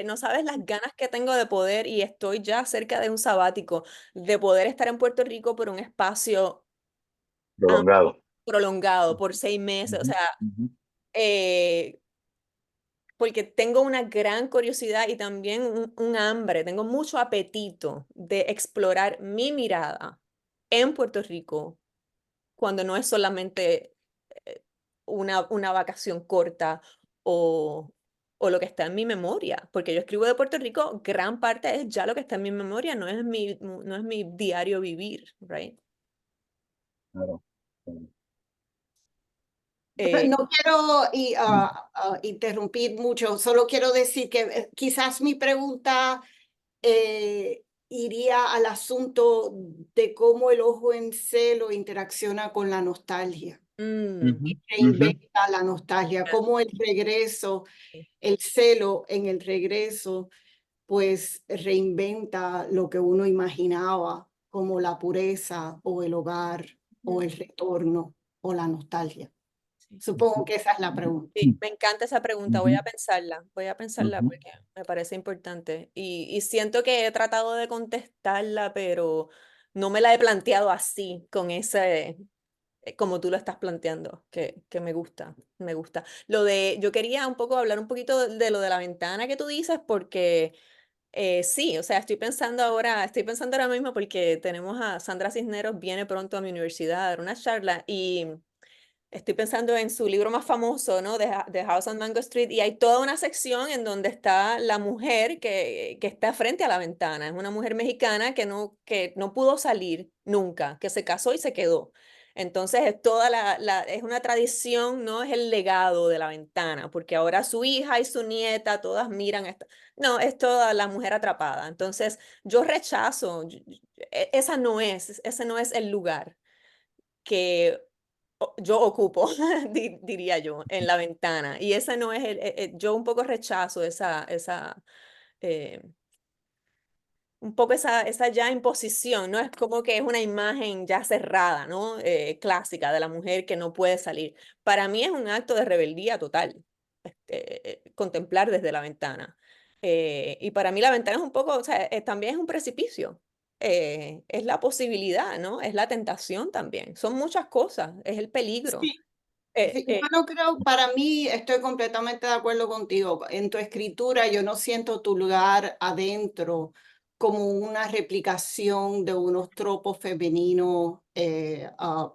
No sabes las ganas que tengo de poder, y estoy ya cerca de un sabático, de poder estar en Puerto Rico por un espacio Prolongado. prolongado, por 6 meses. O Ujú, sea, ujú. eh, porque tengo una gran curiosidad y también un hambre, tengo mucho apetito de explorar mi mirada en Puerto Rico cuando no es solamente una vacación corta o, o lo que está en mi memoria, porque yo escribo de Puerto Rico, gran parte es ya lo que está en mi memoria, no es mi diario vivir, right? Claro, claro. Eh, No quiero interrumpir mucho, solo quiero decir que quizás mi pregunta iría al asunto de cómo el ojo en celo interacciona con la nostalgia, mm, Ujú, ujú. reinventa la nostalgia, cómo el regreso, el celo en el regreso, pues reinventa lo que uno imaginaba como la pureza o el hogar o el retorno o la nostalgia. sí. Supongo que esa es la pregunta. Sí, me encanta esa pregunta, Ujú, voy a pensarla ujú. porque me parece importante y siento que he tratado de contestarla, pero no me la he planteado así, con ese, como tú lo estás planteando, que me gusta, me gusta. Yo quería un poco hablar un poquito de lo de la ventana que tú dices, porque sí, o sea, estoy pensando ahora mismo porque tenemos a Sandra Cisneros, viene pronto a mi universidad a dar una charla y estoy pensando en su libro más famoso, ¿no? The House on Mango Street, y hay toda una sección en donde está la mujer que está frente a la ventana. Es una mujer mexicana que no pudo salir nunca, que se casó y se quedó. Entonces es es una tradición, ¿no? Es el legado de la ventana, porque ahora su hija y su nieta todas miran esta. No, es toda la mujer atrapada. Entonces yo rechazo, ese no es el lugar. que yo ocupo, diría yo, en la ventana. Y esa no es yo un poco rechazo eh, un poco esa ya imposición, ¿no? Es como que es una imagen ya cerrada, ¿no? Clásica de la mujer que no puede salir. Para mí es un acto de rebeldía total, contemplar desde la ventana. Y para mí la ventana es un poco, o sea, también es un precipicio. Es la posibilidad, ¿no? Es la tentación también. Son muchas cosas, es el peligro. Sí. Sí, yo no creo, para mí estoy completamente de acuerdo contigo. En tu escritura yo no siento tu lugar adentro como una replicación de unos tropos femeninos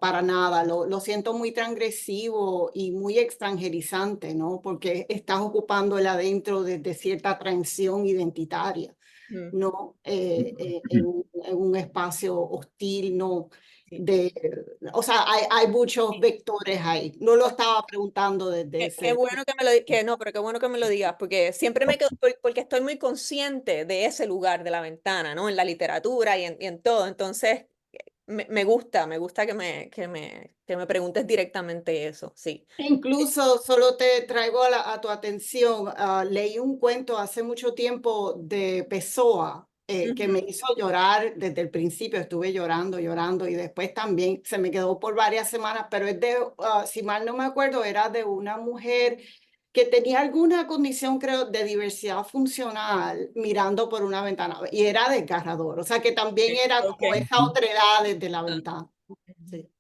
para nada. Lo siento muy transgresivo y muy extranjerizante, ¿no? Porque estás ocupando el adentro desde cierta transición identitaria, Mm, ¿no? En un espacio hostil, ¿no? sí. O sea, hay muchos vectores ahí. No lo estaba preguntando desde Qué ese. bueno que me lo que no, pero qué bueno que me lo digas, porque siempre me quedo, porque estoy muy consciente de ese lugar de la ventana, ¿no? En la literatura y en todo. Entonces, me gusta que me preguntes directamente eso, sí. Incluso solo te traigo a tu atención, leí un cuento hace mucho tiempo de Pessoa que me Ujú. hizo llorar desde el principio, estuve llorando, llorando y después también se me quedó por varias semanas, pero es de, si mal no me acuerdo, era de una mujer que tenía alguna condición, creo, de diversidad funcional mirando por una ventana y era desgarrador, o sea que también era Ok. como esa otredad desde la ventana. Sí.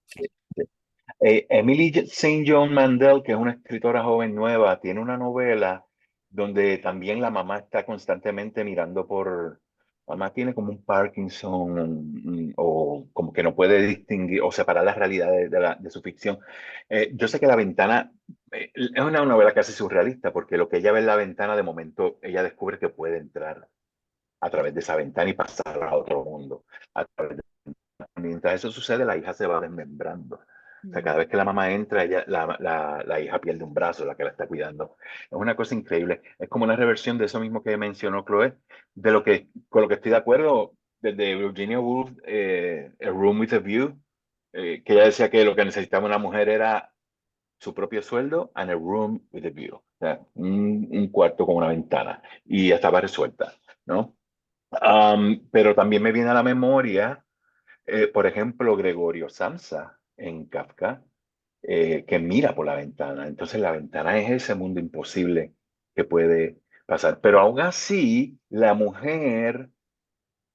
Emily St. John Mandel, que es una escritora joven nueva, tiene una novela donde también la mamá está constantemente mirando por... Mamá tiene como un Parkinson o como que no puede distinguir o separar las realidades de su ficción. Yo sé que La Ventana es una novela casi surrealista porque lo que ella ve en la ventana de momento, ella descubre que puede entrar a través de esa ventana y pasar a otro mundo. A través Mientras eso sucede, la hija se va desmembrando. O sea, cada vez que la mamá entra, la hija pierde un brazo, la que la está cuidando. Es una cosa increíble. Es como una reversión de eso mismo que mencionó Chloe, de lo que, con lo que estoy de acuerdo, desde Virginia Woolf, A Room with a View, que ella decía que lo que necesitaba una mujer era su propio sueldo and a room with a view. O sea, un cuarto con una ventana. Y ya estaba resuelta, ¿no? Pero también me viene a la memoria por ejemplo, Gregorio Samsa en Kafka, que mira por la ventana. Entonces la ventana es ese mundo imposible que puede pasar. Pero aún así, la mujer,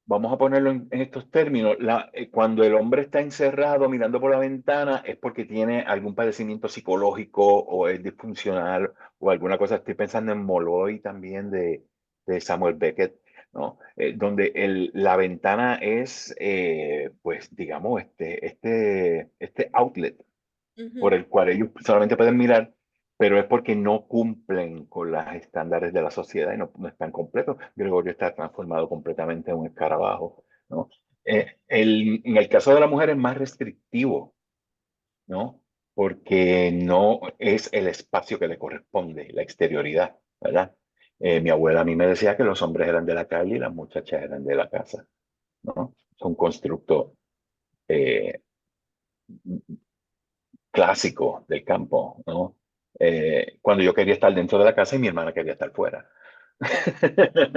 vamos a ponerlo en estos términos, cuando el hombre está encerrado mirando por la ventana es porque tiene algún padecimiento psicológico o es disfuncional o alguna cosa. Estoy pensando en Molloy también de Samuel Beckett, ¿no? Donde la ventana es, pues, digamos, este outlet por Ujú. el cual ellos solamente pueden mirar, pero es porque no cumplen con los estándares de la sociedad y no están completos. Gregorio está transformado completamente en un escarabajo, ¿no? En el caso de la mujer es más restrictivo, ¿no? Porque no es el espacio que le corresponde, la exterioridad, ¿verdad? Mi abuela a mí me decía que los hombres eran de la calle y las muchachas eran de la casa, ¿no? Es un constructo eh, clásico del campo, ¿no? Cuando yo quería estar dentro de la casa y mi hermana quería estar fuera. Claro.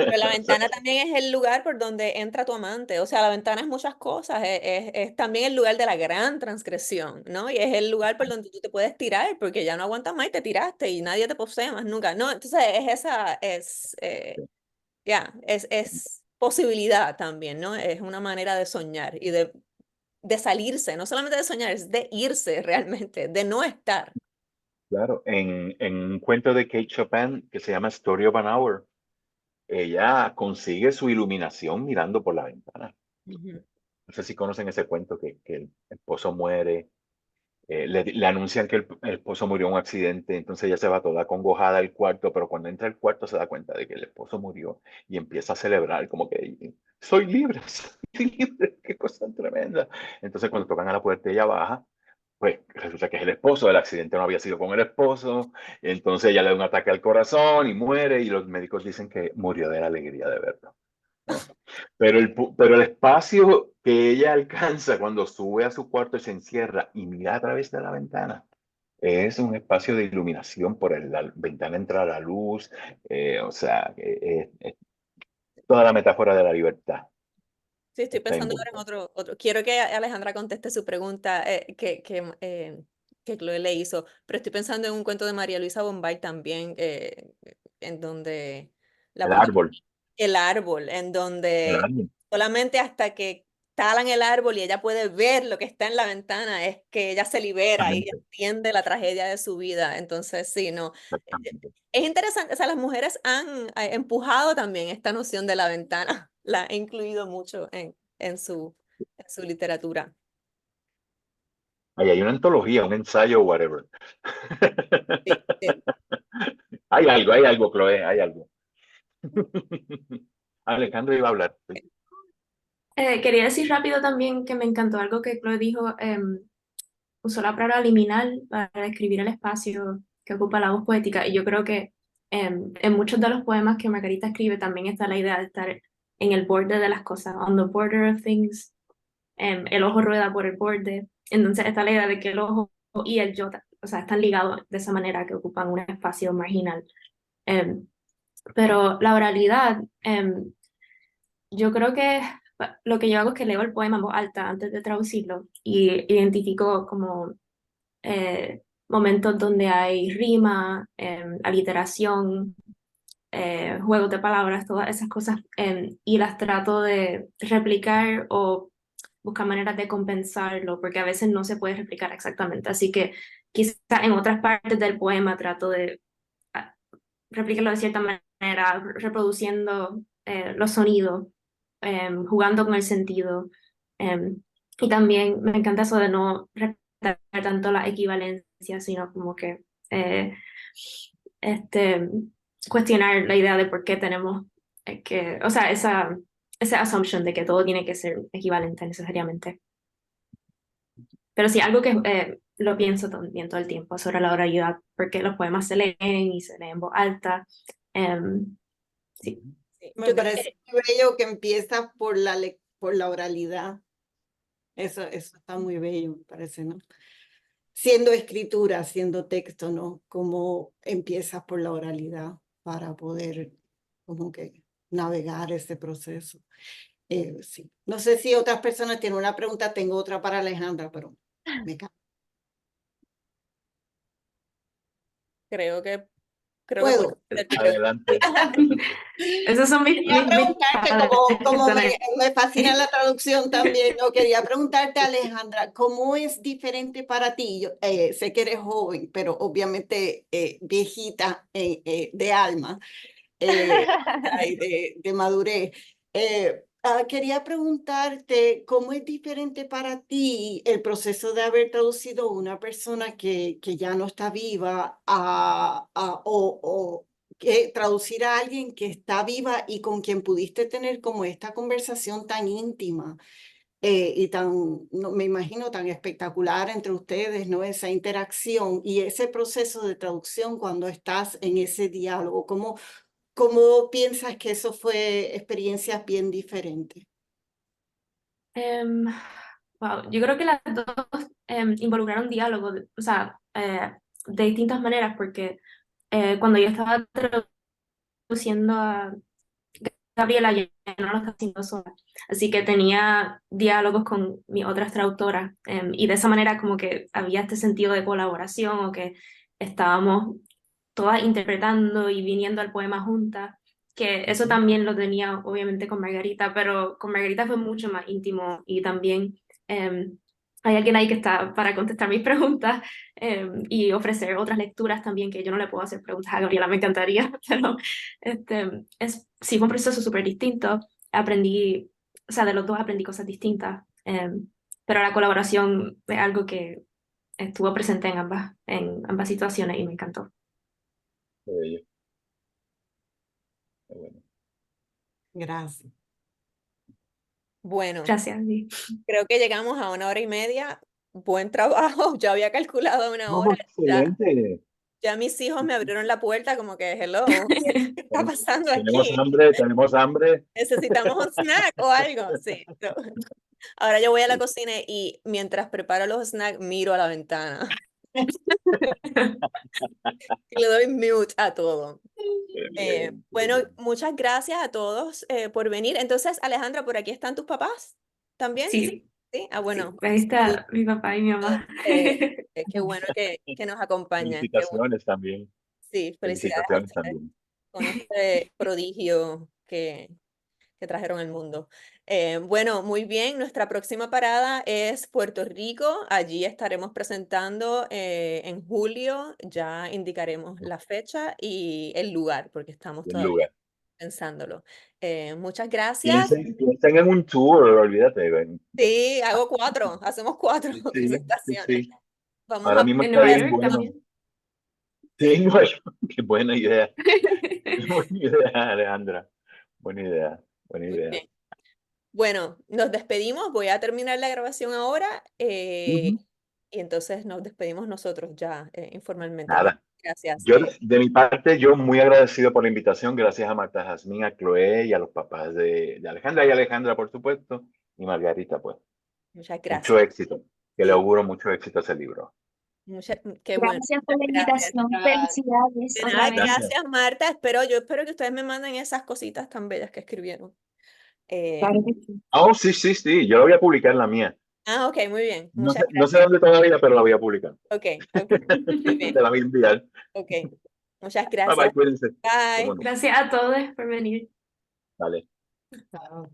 Pero la O sea, ventana también es el lugar por donde entra tu amante. O sea, la ventana es muchas cosas. Es también el lugar de la gran transgresión, ¿no? Y es el lugar por donde tú te puedes tirar porque ya no aguantas más y te tiraste y nadie te posee más nunca. No, entonces es esa, es posibilidad también, ¿no? Es una manera de soñar y de salirse, no solamente de soñar, es de irse realmente, de no estar. claro, en un cuento de Kate Chopin que se llama Story of an Hour, ella consigue su iluminación mirando por la ventana. Ujú. No sé si conocen ese cuento que el esposo muere, le anuncian que el esposo murió en un accidente, entonces ella se va toda acongojada al cuarto, pero cuando entra al cuarto se da cuenta de que el esposo murió y empieza a celebrar como que soy libre, soy libre, qué cosa tan tremenda. Entonces cuando tocan a la puerta ella baja, pues resulta que es el esposo, el accidente no había sido con el esposo, entonces ella le da un ataque al corazón y muere y los médicos dicen que murió de la alegría de verlo, ¿no? pero el espacio que ella alcanza cuando sube a su cuarto y se encierra y mira a través de la ventana es un espacio de iluminación. Por la ventana entra la luz, o sea, toda la metáfora de la libertad Sí, estoy está pensando ahora envuelta. en otro. Quiero que Alejandra conteste su pregunta que Chloe le hizo, pero estoy pensando en un cuento de María Luisa Bombay también, en donde la El árbol, el árbol, en el donde árbol, solamente hasta que talan el árbol y ella puede ver lo que está en la ventana es que ella se libera y exactamente, entiende la tragedia de su vida. Entonces, sí, no. exactamente. Es interesante, o sea, las mujeres han empujado también esta noción de la ventana, la he incluido mucho en su literatura. Ahí hay una antología, un ensayo, whatever. Sí, sí. Hay algo, Chloe, hay algo. Alejandro iba a hablar. Sí. Quería decir rápido también que me encantó algo que Chloe dijo, usó la palabra liminal para describir el espacio que ocupa la voz poética, y yo creo que en muchos de los poemas que Margarita escribe también está la idea de estar en el borde de las cosas, on the border of things. El ojo rueda por el borde, entonces está la idea de que el ojo y el yo, o sea, están ligados de esa manera, que ocupan un espacio marginal. Pero la oralidad, yo creo que lo que yo hago es que leo el poema en voz alta antes de traducirlo y identifico como momentos donde hay rima, aliteración, juegos de palabras, todas esas cosas, y las trato de replicar o buscar maneras de compensarlo, porque a veces no se puede replicar exactamente. Así que quizá en otras partes del poema trato de replicarlo de cierta manera, reproduciendo los sonidos, jugando con el sentido. Y también me encanta eso de no respetar tanto la equivalencia, sino como que este, cuestionar la idea de por qué tenemos que, o sea, esa assumption de que todo tiene que ser equivalente necesariamente. Pero sí, algo que lo pienso también todo el tiempo sobre la oralidad, porque los poemas se leen y se leen en voz alta. Sí. Sí. Me Yo creo parece muy bello que empieza por por la oralidad. Eso está muy bello, me parece, ¿no? Siendo escritura, siendo texto, ¿no? Cómo empiezas por la oralidad para poder como que navegar ese proceso. Sí. No sé si otras personas tienen una pregunta, tengo otra para Alejandra, pero me callo. creo que Puedo. Adelante. Esos son Quería preguntarte, como padres. me fascina la traducción también, ¿no? Quería preguntarte, Alejandra, ¿cómo es diferente para ti? Yo sé que eres joven, pero obviamente viejita de alma y de madurez. Quería preguntarte, ¿cómo es diferente para ti el proceso de haber traducido a una persona que ya no está viva o que traducir a alguien que está viva y con quien pudiste tener como esta conversación tan íntima y tan, no, me imagino, tan espectacular entre ustedes, ¿no? Esa interacción y ese proceso de traducción cuando estás en ese diálogo, ¿cómo piensas que eso fue experiencias bien diferentes? Wow, yo creo que las dos involucraron diálogo, o sea, de distintas maneras, porque cuando yo estaba traduciendo a Gabriela, yo no lo estaba haciendo sola, así que tenía diálogos con mis otras traductoras, y de esa manera como que había este sentido de colaboración, o que estábamos todas interpretando y viniendo al poema juntas, que eso también lo tenía obviamente con Margarita, pero con Margarita fue mucho más íntimo, y también hay alguien ahí que está para contestar mis preguntas y ofrecer otras lecturas también, que yo no le puedo hacer preguntas a Gabriela, me encantaría, pero sí, fue un proceso súper distinto. Aprendí, o sea, de los dos aprendí cosas distintas, pero la colaboración es algo que estuvo presente en ambas situaciones y me encantó. Qué bello. Qué bueno. Gracias. Bueno, Gracias. Sí. creo que llegamos a 1 hora y media. Buen trabajo. Yo había calculado 1 hora. Ya, Excelente. Ya mis hijos me abrieron la puerta como que, hello, ¿qué está pasando Tenemos aquí? hambre, tenemos hambre. ¿Necesitamos un snack o algo? Sí. No. Ahora yo voy a la cocina y mientras preparo los snacks miro a la ventana y le doy mute a todo. Bueno, muchas gracias a todos por venir. Entonces, Alejandra, ¿por aquí están tus papás también? Sí, Sí. Ah, bueno. ahí está mi papá y mi mamá. Qué bueno que nos acompañan. Qué bueno. Felicitaciones también. Sí, felicidades a Felicitaciones ustedes también. con este prodigio que trajeron al mundo. Bueno, muy bien. Nuestra próxima parada es Puerto Rico. Allí estaremos presentando en julio. Ya indicaremos la fecha y el lugar, porque estamos En todavía lugar. pensándolo. Muchas gracias. Piensen en un tour, olvídate. ven. Sí, hacemos 4 Sí, presentaciones. sí. Vamos Ahora a mismo En está Nueva bien York bueno. también. Sí, en Nueva York. Qué buena idea. Qué buena idea, Alejandra. Buena idea. Buena Muy idea. bien. Bueno, nos despedimos. Voy a terminar la grabación ahora y entonces nos despedimos nosotros ya informalmente. Nada. Gracias. Yo, de mi parte, yo muy agradecido por la invitación. Gracias a Marta Jazmín, a Chloe y a los papás de Alejandra y Alejandra, por supuesto, y Margarita, pues. Muchas Mucho gracias. éxito. Que le Sí. auguro mucho éxito a ese libro. Qué bueno. Gracias por la Gracias. invitación. Felicidades De otra nada, vez. gracias, Marta. Yo espero que ustedes me manden esas cositas tan bellas que escribieron. Claro que sí. Oh, sí. Yo la voy a publicar la mía. Ok, muy bien. No Muchas sé gracias. dónde todavía, pero la voy a publicar. Ok, muy bien. Te la voy a enviar. Ok, muchas Bye bye, gracias. cuídense. Bye. Cómo no. Gracias a todos por venir. Vale. Chao.